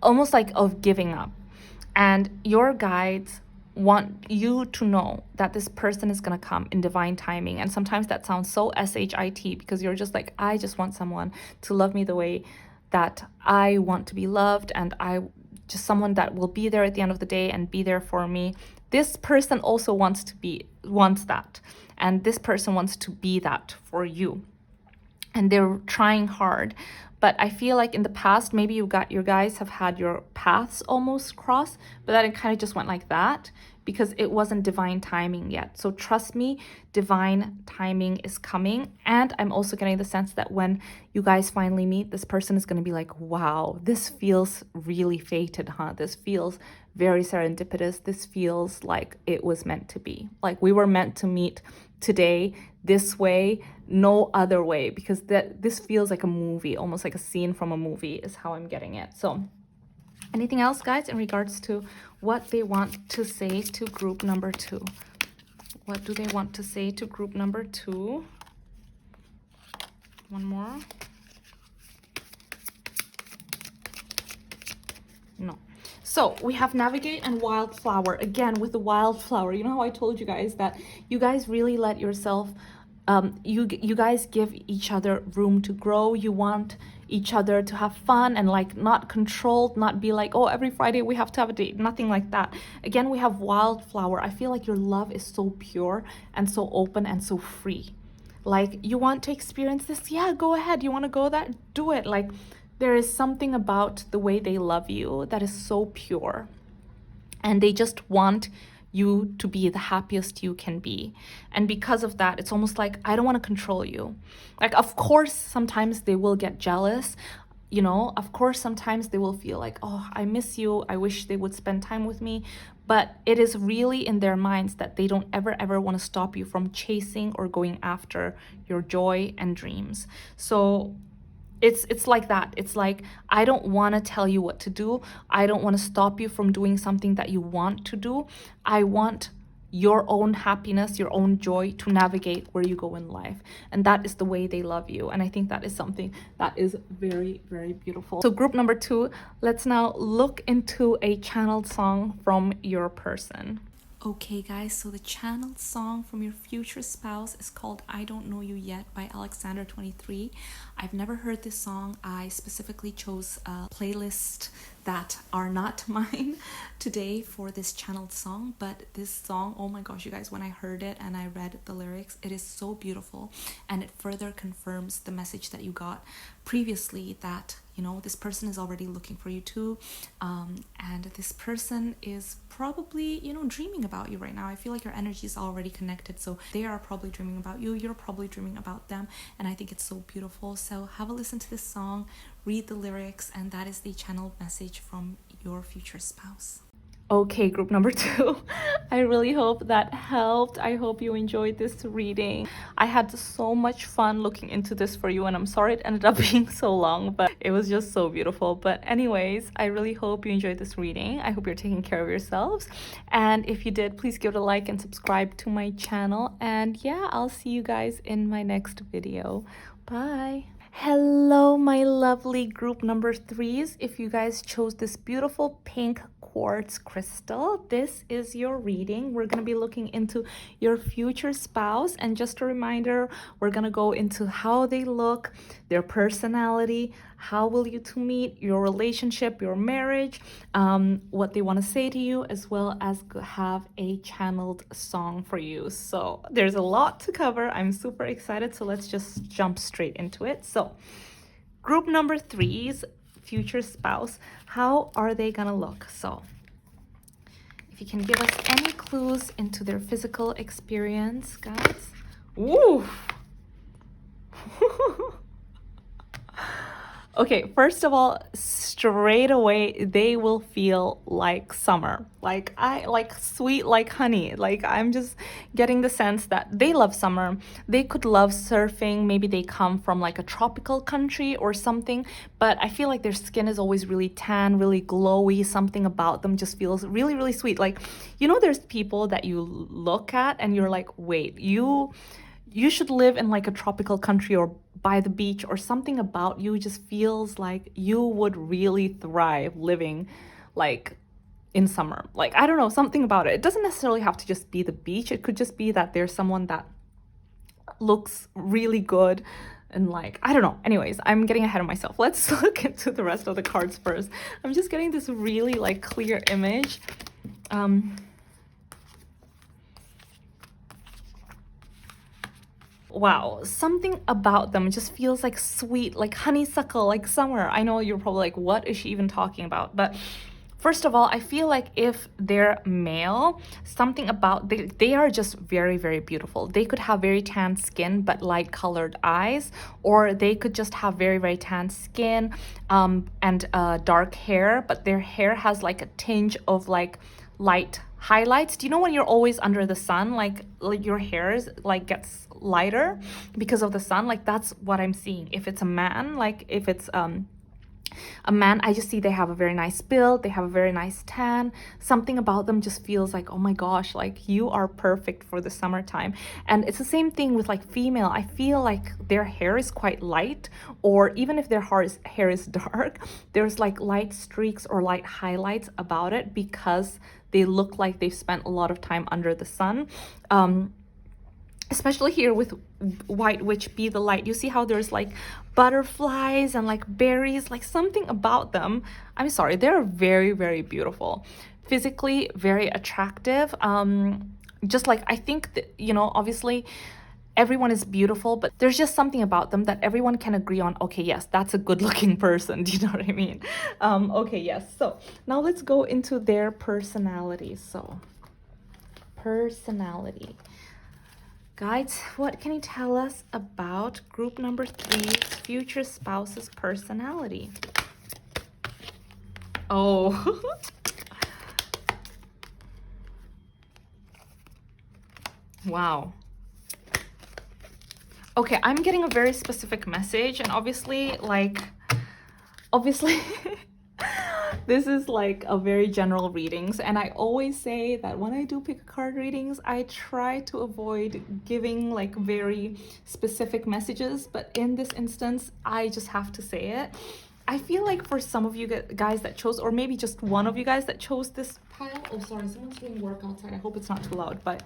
almost like of giving up. And your guides want you to know that this person is going to come in divine timing. And sometimes that sounds so shit because you're just like, I just want someone to love me the way that I want to be loved, and I just someone that will be there at the end of the day and be there for me. This person also wants that, and this person wants to be that for you, and they're trying hard. But I feel like in the past, maybe you guys have had your paths almost cross, but then it kind of just went like that because it wasn't divine timing yet. So trust me, divine timing is coming. And I'm also getting the sense that when you guys finally meet, this person is going to be like, wow, this feels really fated, huh? This feels very serendipitous. This feels like it was meant to be. Like we were meant to meet today this way, no other way, because this feels like a movie, almost like a scene from a movie is how I'm getting it. So anything else, guys, in regards to what they want to say to group number 2? What do they want to say to group number 2? One more. No. So we have navigate and wildflower. Again, with the wildflower, you know how I told you guys that you guys really let yourself, you guys give each other room to grow. You want each other to have fun and like not controlled, not be like, oh, every Friday we have to have a date, nothing like that. Again, we have wildflower. I feel like your love is so pure and so open and so free. Like you want to experience this, yeah, go ahead. You want to go there, do it. Like there is something about the way they love you that is so pure. and they just want you to be the happiest you can be. And because of that, it's almost like, I don't want to control you. Like, of course, sometimes they will get jealous. You know, of course, sometimes they will feel like, oh, I miss you. I wish they would spend time with me. But it is really in their minds that they don't ever want to stop you from chasing or going after your joy and dreams. So it's like that. It's like, I don't want to tell you what to do. I don't want to stop you from doing something that you want to do. I want your own happiness, your own joy to navigate where you go in life. And that is the way they love you. And I think that is something that is very, very beautiful. So group number 2, let's now look into a channeled song from your person. Okay guys, so the channeled song from your future spouse is called I Don't Know You Yet by Alexander23. I've never heard this song. I specifically chose a playlist that are not mine today for this channeled song, but this song, oh my gosh you guys, when I heard it and I read the lyrics, it is so beautiful, and it further confirms the message that you got previously, that you know this person is already looking for you too, and this person is probably, you know, dreaming about you right now. I feel like your energy is already connected, so they are probably dreaming about you, you're probably dreaming about them, and I think it's so beautiful. So have a listen to this song, read the lyrics, and that is the channeled message from your future spouse. Okay, group number 2, I really hope that helped. I hope you enjoyed this reading. I had so much fun looking into this for you, and I'm sorry it ended up being so long, but it was just so beautiful. But anyways, I really hope you enjoyed this reading. I hope you're taking care of yourselves, and if you did, please give it a like and subscribe to my channel. And yeah, I'll see you guys in my next video. Bye. Hello, my lovely group number 3s. If you guys chose this beautiful pink quartz crystal, this is your reading. We're going to be looking into your future spouse, and just a reminder, we're going to go into how they look, their personality, how will you two meet, your relationship, your marriage, what they want to say to you, as well as have a channeled song for you. So there's a lot to cover. I'm super excited, so let's just jump straight into it. So group number 3's future spouse, how are they gonna look? So if you can give us any clues into their physical experience, guys. Ooh. Okay, first of all, straight away they will feel like summer, like sweet like honey. Like, I'm just getting the sense that they love summer. They could love surfing. Maybe they come from like a tropical country or something, but I feel like their skin is always really tan, really glowy. Something about them just feels really, really sweet. Like, you know, there's people that you look at and you're like, wait, you should live in like a tropical country or by the beach, or something about you just feels like you would really thrive living like in summer. Like, I don't know, something about it. It doesn't necessarily have to just be the beach. It could just be that there's someone that looks really good and like, I don't know. Anyways, I'm getting ahead of myself. Let's look into the rest of the cards first. I'm just getting this really like clear image. Wow, something about them just feels like sweet, like honeysuckle, like summer. I know you're probably like, what is she even talking about? But first of all, I feel like if they're male, something about they are just very, very beautiful. They could have very tan skin but light colored eyes, or they could just have very, very tan skin and dark hair, but their hair has like a tinge of like light highlights. Do you know when you're always under the sun, like your hair is like gets lighter because of the sun? Like, that's what I'm seeing. If it's a man, like if it's a man, I just see they have a very nice build, they have a very nice tan. Something about them just feels like, oh my gosh, like you are perfect for the summertime. And it's the same thing with like female. I feel like their hair is quite light, or even if their hair is dark, there's like light streaks or light highlights about it because they look like they've spent a lot of time under the sun. Especially here with White Witch Be the Light, you see how there's like butterflies and like berries, like something about them. I'm sorry, they're very, very beautiful. Physically very attractive. Just like, I think that, you know, obviously everyone is beautiful, but there's just something about them that everyone can agree on. Okay, yes, that's a good looking person. Do you know what I mean? Okay, yes. So now let's go into their personality. So personality. Guides, what can you tell us about group number 3's future spouse's personality? Oh. Wow. Okay, I'm getting a very specific message, and obviously this is like a very general readings, and I always say that when I do pick a card readings, I try to avoid giving like very specific messages, but in this instance, I just have to say it. I feel like for some of you guys that chose, or maybe just one of you guys that chose this pile, oh sorry, someone's doing work outside, I hope it's not too loud, but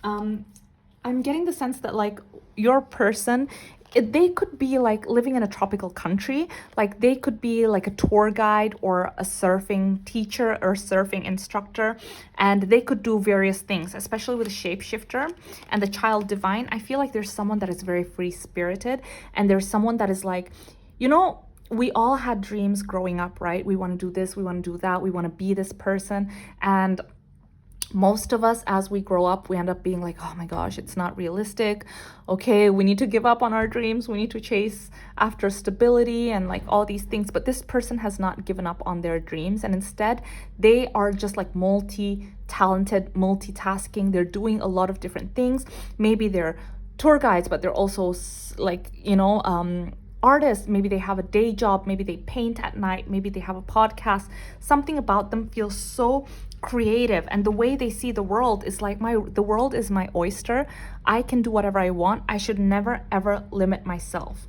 I'm getting the sense that like your person, they could be like living in a tropical country, like they could be like a tour guide or a surfing teacher or surfing instructor, and they could do various things, especially with the shapeshifter and the child divine. I feel like there's someone that is very free spirited, and there's someone that is like, you know, we all had dreams growing up, right? We want to do this, we want to do that, we want to be this person, and most of us as we grow up, we end up being like, oh my gosh, it's not realistic. Okay, we need to give up on our dreams. We need to chase after stability and like all these things. But this person has not given up on their dreams, and instead they are just like multi-talented, multitasking. They're doing a lot of different things. Maybe they're tour guides, but they're also like, you know, artists. Maybe they have a day job, maybe they paint at night, maybe they have a podcast. Something about them feels so creative, and the way they see the world is like, the world is my oyster. I can do whatever I want. I should never ever limit myself.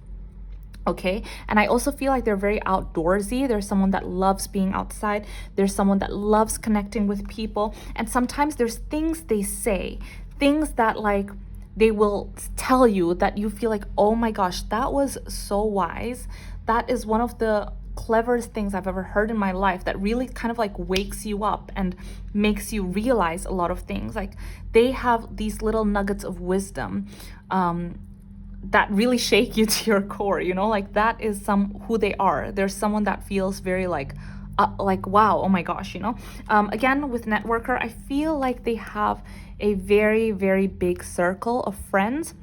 Okay, and I also feel like they're very outdoorsy. There's someone that loves being outside. There's someone that loves connecting with people, and sometimes there's things they say, things that like they will tell you that you feel like, oh my gosh, that was so wise. That is one of the cleverest things I've ever heard in my life, that really kind of like wakes you up and makes you realize a lot of things. Like they have these little nuggets of wisdom that really shake you to your core, you know, like that is who they are. There's someone that feels very like wow, oh my gosh, you know. Again, with networker, I feel like they have a very, very big circle of friends.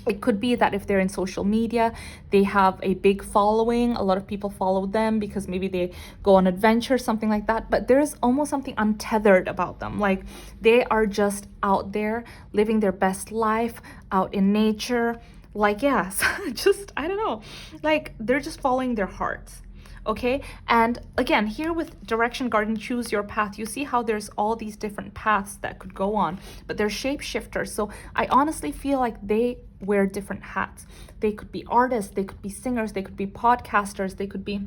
It could be that if they're in social media, they have a big following. A lot of people follow them because maybe they go on adventure, something like that. But there's almost something untethered about them. Like they are just out there living their best life out in nature. Like, yes, just, I don't know. Like they're just following their hearts. Okay, and again, here with Direction Garden, choose your path, you see how there's all these different paths that could go on, but they're shapeshifters. So I honestly feel like they wear different hats. They could be artists, they could be singers, they could be podcasters, they could be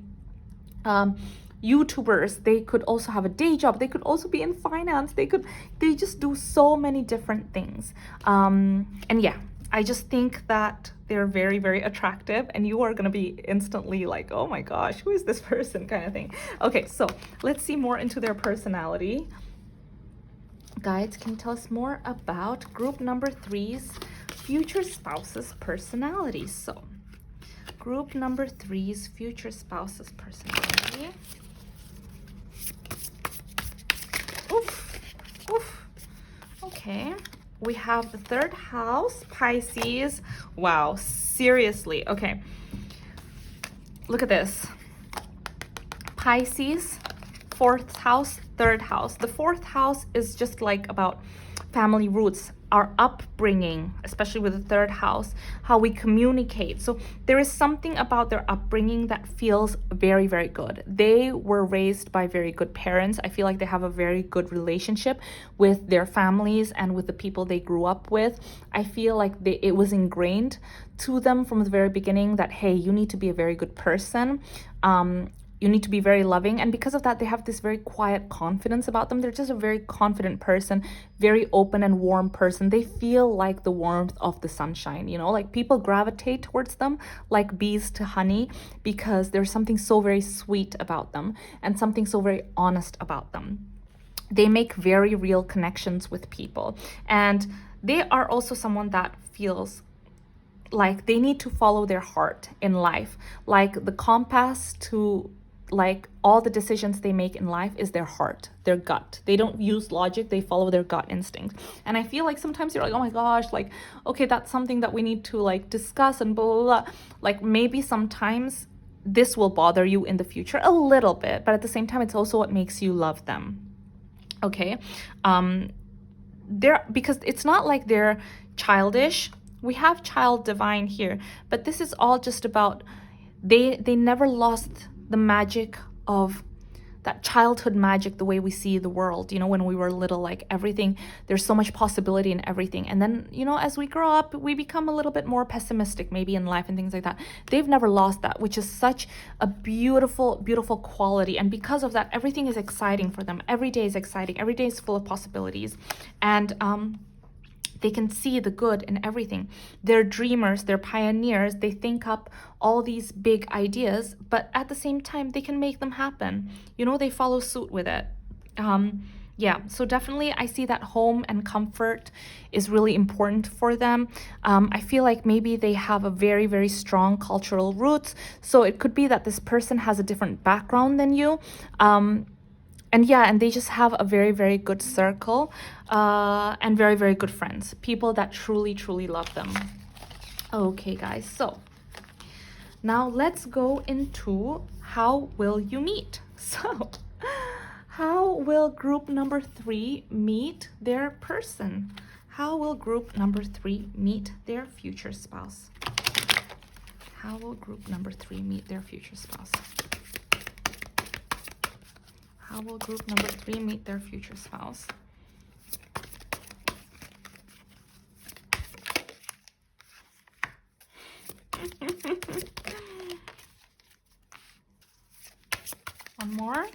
YouTubers, they could also have a day job, they could also be in finance, they just do so many different things. And yeah, I just think that they're very, very attractive, and you are going to be instantly like, oh my gosh, who is this person, kind of thing. Okay, so let's see more into their personality. Guides, can you tell us more about group number 3's future spouse's personality? So group number 3's future spouse's personality. Oof, oof. Okay. We have the 3rd house, Pisces. Wow, seriously. Okay, look at this. Pisces, 4th house, 3rd house. The 4th house is just like about family roots, our upbringing, especially with the 3rd house, how we communicate. So there is something about their upbringing that feels very, very good. They were raised by very good parents. I feel like they have a very good relationship with their families and with the people they grew up with. I feel like it was ingrained to them from the very beginning that, hey, you need to be a very good person. You need to be very loving, and because of that, they have this very quiet confidence about them. They're just a very confident person, very open and warm person. They feel like the warmth of the sunshine, you know, like people gravitate towards them like bees to honey, because there's something so very sweet about them and something so very honest about them. They make very real connections with people, and they are also someone that feels like they need to follow their heart in life. Like the compass to like all the decisions they make in life is their heart, their gut. They don't use logic, they follow their gut instinct. And I feel like sometimes you're like, oh my gosh, like, okay, that's something that we need to like discuss and blah, blah, blah. Like maybe sometimes this will bother you in the future a little bit, but at the same time, it's also what makes you love them. Okay. They're, because it's not like they're childish. We have child divine here, but this is all just about they never lost the magic of that childhood magic, the way we see the world, you know, when we were little, like everything, there's so much possibility in everything. And then, you know, as we grow up, we become a little bit more pessimistic maybe in life and things like that. They've never lost that, which is such a beautiful, beautiful quality. And because of that, everything is exciting for them. Every day is exciting. Every day is full of possibilities. And, they can see the good in everything. They're dreamers, they're pioneers, they think up all these big ideas, but at the same time, they can make them happen. You know, they follow suit with it. Yeah, so definitely I see that home and comfort is really important for them. I feel like maybe they have a very, very strong cultural roots. So it could be that this person has a different background than you. And yeah, and they just have a very, very good circle and very, very good friends. People that truly, truly love them. Okay, guys, so now let's go into how will you meet? So how will group number 3 meet their person? How will group number 3 meet their future spouse? How will group number 3 meet their future spouse? How will group number 3 meet their future spouse? One more.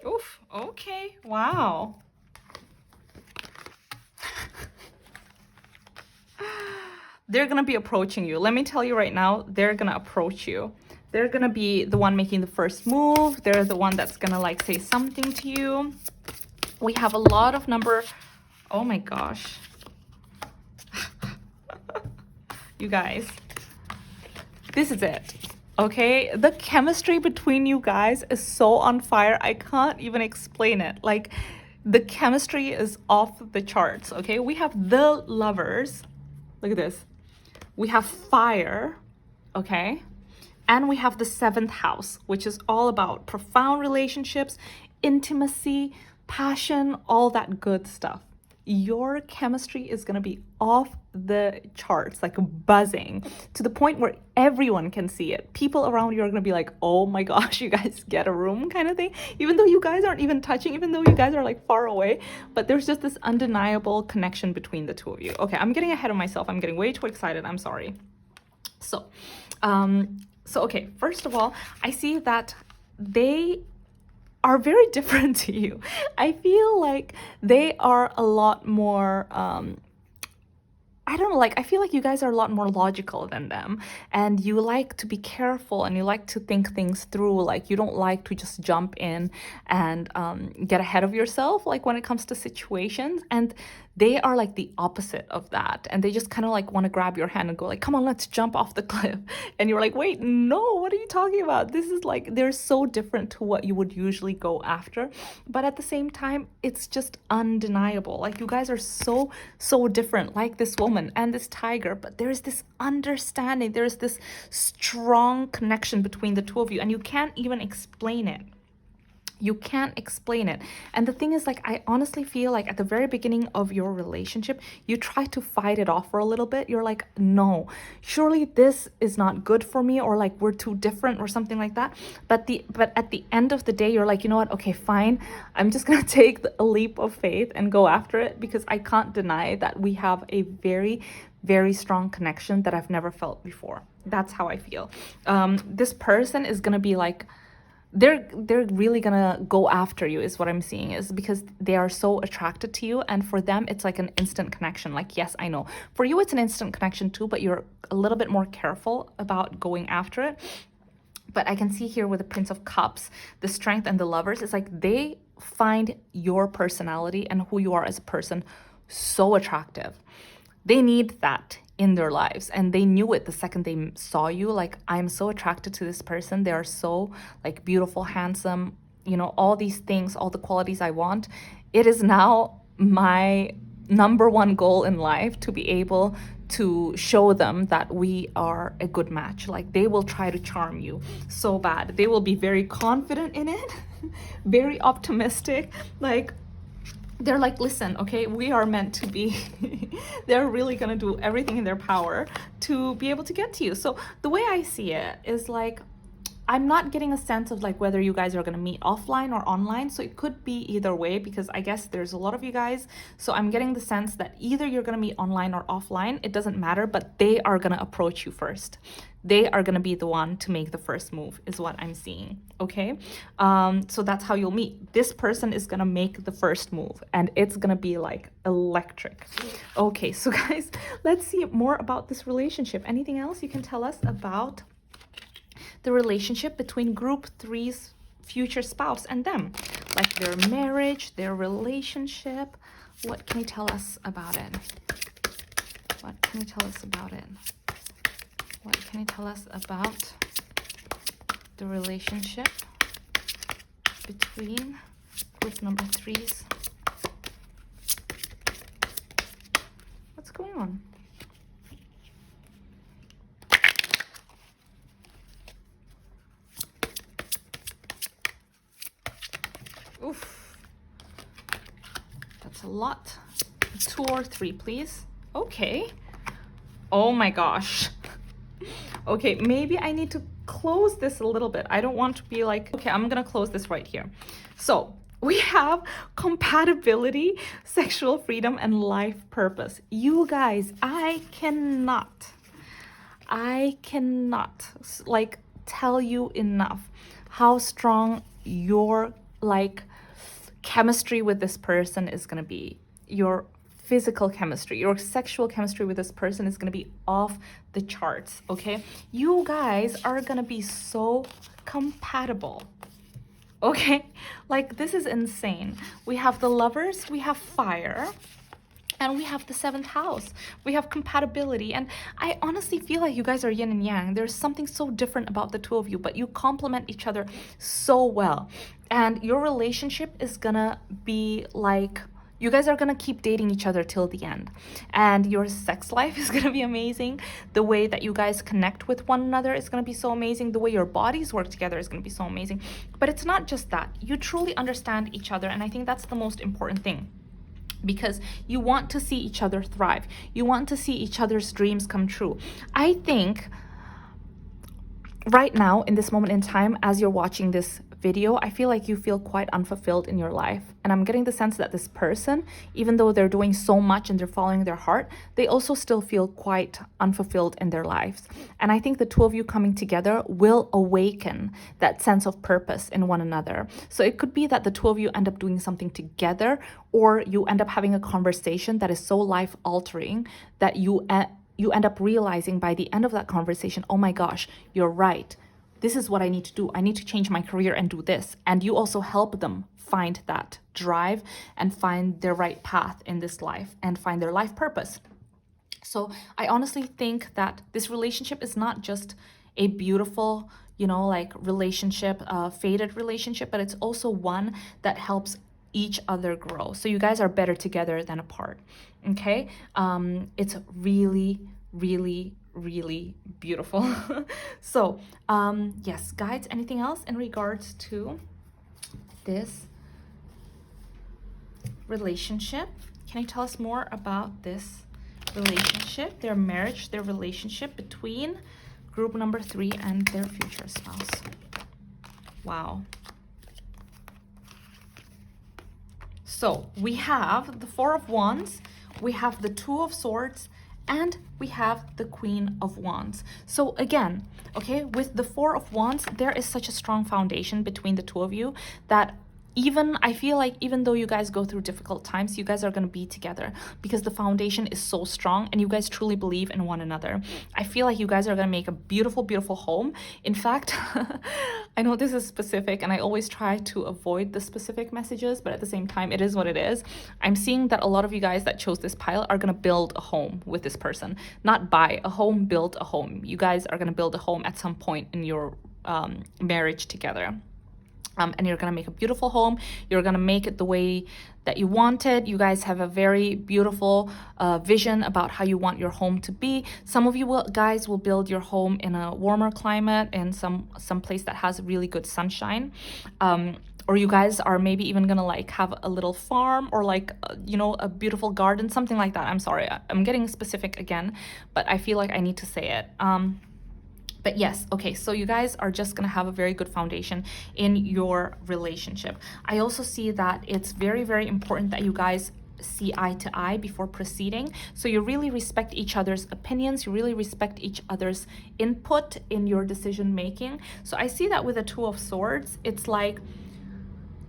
Oof, okay, wow. They're gonna be approaching you. Let me tell you right now, they're gonna approach you. They're gonna be the one making the first move. They're the one that's gonna like say something to you. We have a lot of number, oh my gosh. You guys, this is it, okay? The chemistry between you guys is so on fire. I can't even explain it. Like the chemistry is off the charts, okay? We have the lovers. Look at this. We have fire, okay? And we have the 7th house, which is all about profound relationships, intimacy, passion, all that good stuff. Your chemistry is going to be off the charts, like buzzing, to the point where everyone can see it. People around you are going to be like, oh my gosh, you guys get a room kind of thing. Even though you guys aren't even touching, even though you guys are like far away, but there's just this undeniable connection between the two of you. Okay, I'm getting ahead of myself. I'm getting way too excited. I'm sorry. So, okay, first of all, I see that they are very different to you. I feel like they are a lot more, I don't know, like, I feel like you guys are a lot more logical than them, and you like to be careful and you like to think things through. Like, you don't like to just jump in and get ahead of yourself, like when it comes to situations. And they are like the opposite of that. And they just kind of like want to grab your hand and go like, come on, let's jump off the cliff. And you're like, wait, no, what are you talking about? This is like, they're so different to what you would usually go after. But at the same time, it's just undeniable. Like, you guys are so, so different, like this woman and this tiger. But there's this understanding, there's this strong connection between the two of you, and you can't even explain it. You can't explain it. And the thing is, like, I honestly feel like at the very beginning of your relationship, you try to fight it off for a little bit. You're like, no, surely this is not good for me, or like we're too different or something like that. But at the end of the day, you're like, you know what? Okay, fine. I'm just going to take a leap of faith and go after it, because I can't deny that we have a very, very strong connection that I've never felt before. That's how I feel. This person is going to be like, they're really gonna go after you, is what I'm seeing, is because they are so attracted to you. And for them, it's like an instant connection. Like, yes, I know for you it's an instant connection too, but you're a little bit more careful about going after it. But I can see here with the Prince of Cups, the Strength and the Lovers, it's like they find your personality and who you are as a person so attractive. They need that in their lives, and they knew it the second they saw you. Like, I'm so attracted to this person. They are so like beautiful, handsome, you know, all these things, all the qualities I want. It is now my number one goal in life to be able to show them that we are a good match. Like, they will try to charm you so bad. They will be very confident in it, very optimistic. Like, they're like, listen, okay, we are meant to be. They're really gonna do everything in their power to be able to get to you. So the way I see it is like, I'm not getting a sense of like whether you guys are gonna meet offline or online. So it could be either way, because I guess there's a lot of you guys. So I'm getting the sense that either you're gonna meet online or offline. It doesn't matter, but they are gonna approach you first. They are gonna be the one to make the first move, is what I'm seeing, okay? So that's how you'll meet. This person is gonna make the first move, and it's gonna be like electric. Okay, so guys, let's see more about this relationship. Anything else you can tell us about the relationship between group 3's future spouse and them? Like their marriage, their relationship. What can you tell us about it? What can you tell us about it? What can you tell us about the relationship between group number 3's? What's going on? Oof. That's a lot. 2 or 3, please. Okay. Oh my gosh. Okay, maybe I need to close this a little bit. I don't want to be like, okay, I'm gonna close this right here. So we have compatibility, sexual freedom, and life purpose. You guys, I cannot like tell you enough how strong your like chemistry with this person is gonna be. Your physical chemistry, your sexual chemistry with this person is gonna be off the charts, okay? You guys are gonna be so compatible, okay? Like, this is insane. We have the Lovers, we have fire, and we have the 7th house. We have compatibility. And I honestly feel like you guys are yin and yang. There's something so different about the two of you, but you complement each other so well. And your relationship is gonna be like, you guys are gonna keep dating each other till the end. And your sex life is gonna be amazing. The way that you guys connect with one another is gonna be so amazing. The way your bodies work together is gonna be so amazing. But it's not just that. You truly understand each other, and I think that's the most important thing. Because you want to see each other thrive. You want to see each other's dreams come true. I think right now, in this moment in time, as you're watching this video, I feel like you feel quite unfulfilled in your life. And I'm getting the sense that this person, even though they're doing so much and they're following their heart, they also still feel quite unfulfilled in their lives. And I think the two of you coming together will awaken that sense of purpose in one another. So it could be that the two of you end up doing something together, or you end up having a conversation that is so life-altering that you end up realizing by the end of that conversation, oh my gosh, you're right. This is what I need to do. I need to change my career and do this. And you also help them find that drive and find their right path in this life and find their life purpose. So I honestly think that this relationship is not just a beautiful, you know, like relationship, faded relationship, but it's also one that helps each other grow. So you guys are better together than apart. Okay? It's really, really, really beautiful. So yes, guys, anything else in regards to this relationship? Can you tell us more about this relationship, their marriage, their relationship between group number 3 and their future spouse? Wow. So we have the 4 of Wands, we have the 2 of Swords, and we have the Queen of Wands. So again, okay, with the 4 of Wands, there is such a strong foundation between the two of you that I feel like even though you guys go through difficult times, you guys are going to be together because the foundation is so strong and you guys truly believe in one another. I feel like you guys are going to make a beautiful, beautiful home. In fact, I know this is specific and I always try to avoid the specific messages, but at the same time, it is what it is. I'm seeing that a lot of you guys that chose this pile are going to build a home with this person. Not buy a home, build a home. You guys are going to build a home at some point in your marriage together. And you're gonna make a beautiful home. You're gonna make it the way that you want it. You guys have a very beautiful vision about how you want your home to be. Some of you guys will build your home in a warmer climate, in some place that has really good sunshine. Or you guys are maybe even gonna like have a little farm or like, you know, a beautiful garden, something like that. I'm sorry, I'm getting specific again, but I feel like I need to say it. But yes, okay, so you guys are just gonna have a very good foundation in your relationship. I also see that it's very, very important that you guys see eye to eye before proceeding. So you really respect each other's opinions, you really respect each other's input in your decision making. So I see that with the Two of Swords, it's like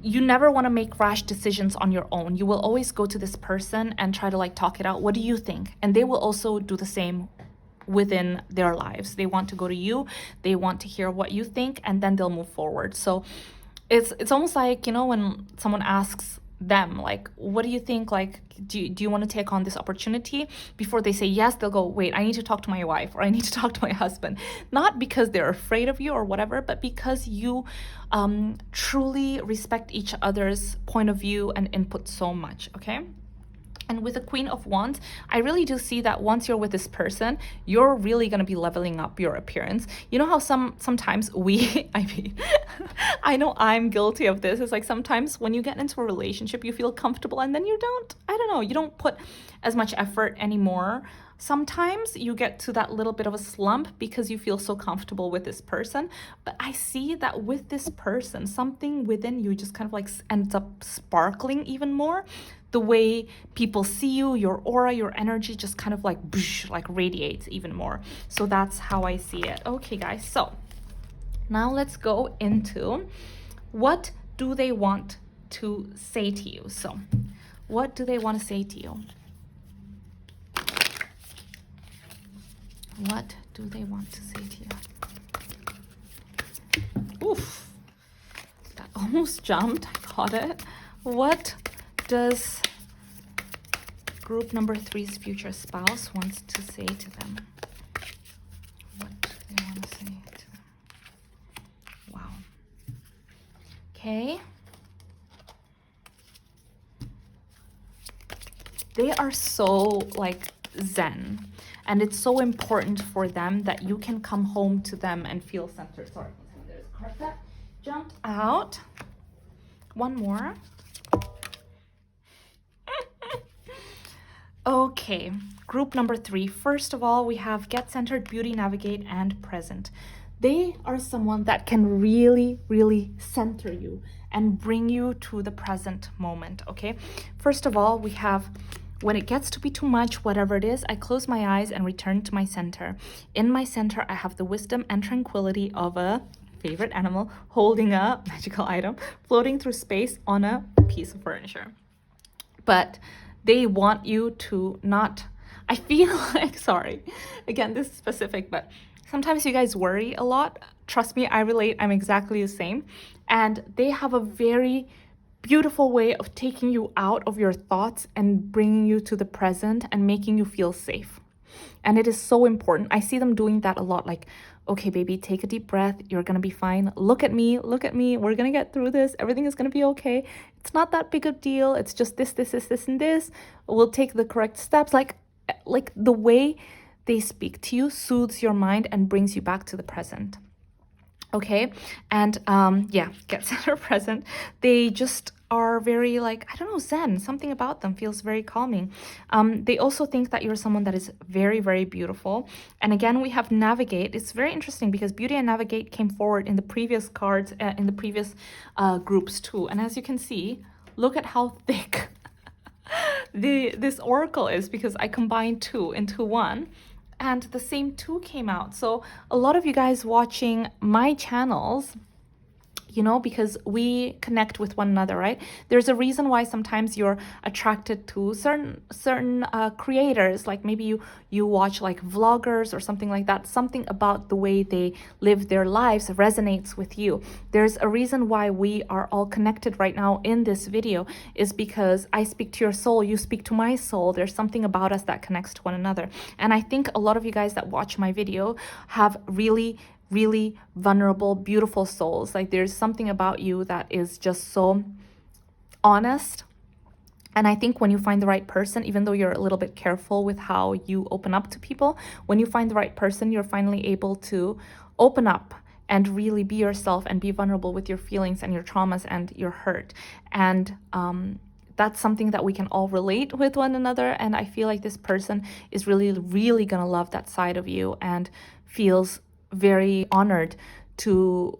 you never want to make rash decisions on your own. You will always go to this person and try to like talk it out. What do you think? And they will also do the same within their lives. They want to go to you, they want to hear what you think, and then they'll move forward. So it's almost like, you know, when someone asks them like, what do you think, like, do you want to take on this opportunity? Before they say yes, they'll go, wait, I need to talk to my wife, or I need to talk to my husband. Not because they're afraid of you or whatever, but because you truly respect each other's point of view and input so much. Okay. And with the Queen of Wands, I really do see that once you're with this person, you're really going to be leveling up your appearance. You know how sometimes we, I mean, I know I'm guilty of this. It's like sometimes when you get into a relationship, you feel comfortable and then you don't, I don't know, you don't put as much effort anymore. Sometimes you get to that little bit of a slump because you feel so comfortable with this person. But I see that with this person, something within you just kind of like ends up sparkling even more. The way people see you, your aura, your energy just kind of like, like radiates even more. So that's how I see it. Okay, guys. So now let's go into what do they want to say to you? So what do they want to say to you? What do they want to say to you? Oof, that almost jumped. I caught it. What does group number 3's future spouse wants to say to them? What do they want to say to them? Wow. Okay. They are so like zen. And it's so important for them that you can come home to them and feel centered. Sorry, there's a card that jumped out. One more. Okay, group number 3. First of all, we have Get Centered, Beauty, Navigate, and Present. They are someone that can really, really center you and bring you to the present moment, okay? First of all, we have, when it gets to be too much, whatever it is, I close my eyes and return to my center. In my center, I have the wisdom and tranquility of a favorite animal holding a magical item, floating through space on a piece of furniture. But they want you to not, I feel like, sorry, again, this is specific, but sometimes you guys worry a lot. Trust me, I relate. I'm exactly the same. And they have a very beautiful way of taking you out of your thoughts and bringing you to the present and making you feel safe. And it is so important. I see them doing that a lot. Like, okay, baby, take a deep breath. You're going to be fine. Look at me. Look at me. We're going to get through this. Everything is going to be okay. It's not that big a deal. It's just this, and this. We'll take the correct steps. Like the way they speak to you soothes your mind and brings you back to the present. Okay. And yeah, Get Center, Present. They just are very like, I don't know, zen. Something about them feels very calming. They also think that you're someone that is very, very beautiful. And again, we have Navigate. It's very interesting because Beauty and Navigate came forward in the previous cards, in the previous groups too. And as you can see, look at how thick this oracle is, because I combined 2 into 1. And the same 2 came out. So a lot of you guys watching my channels you know, because we connect with one another, right? There's a reason why sometimes you're attracted to certain creators, like maybe you watch like vloggers or something like that. Something about the way they live their lives resonates with you. There's a reason why we are all connected right now in this video, is because I speak to your soul, you speak to my soul. There's something about us that connects to one another. And I think a lot of you guys that watch my video have really vulnerable, beautiful souls. Like there's something about you that is just so honest. And I think when you find the right person, even though you're a little bit careful with how you open up to people, when you find the right person, you're finally able to open up and really be yourself and be vulnerable with your feelings and your traumas and your hurt. And that's something that we can all relate with one another. And I feel like this person is really gonna love that side of you and feels very honored to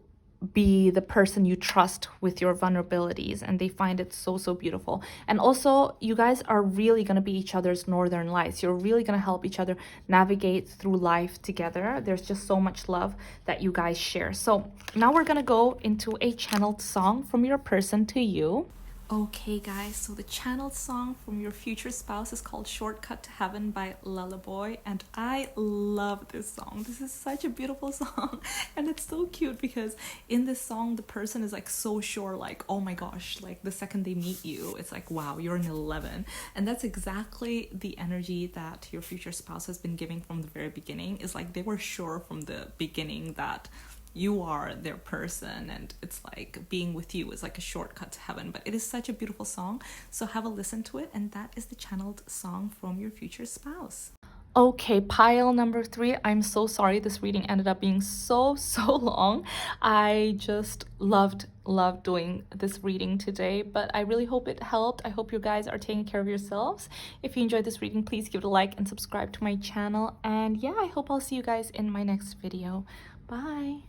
be the person you trust with your vulnerabilities, and they find it so beautiful. And also, you guys are really going to be each other's northern lights. You're really going to help each other navigate through life together. There's just so much love that you guys share. So now we're going to go into a channeled song from your person to you. Okay guys, so the channeled song from your future spouse is called Shortcut to Heaven by Lullabies, and I love this song. This is such a beautiful song, and it's so cute because in this song the person is like so sure, like, oh my gosh, like the second they meet you, it's like, wow, you're an 11. And that's exactly the energy that your future spouse has been giving from the very beginning. Is like they were sure from the beginning that you are their person, and it's like being with you is like a shortcut to heaven. But it is such a beautiful song, so have a listen to it. And that is the channeled song from your future spouse. Okay, pile number 3. I'm so sorry this reading ended up being so long. I just loved doing this reading today, but I really hope it helped. I hope you guys are taking care of yourselves. If you enjoyed this reading, please give it a like and subscribe to my channel. And yeah, I hope I'll see you guys in my next video. Bye.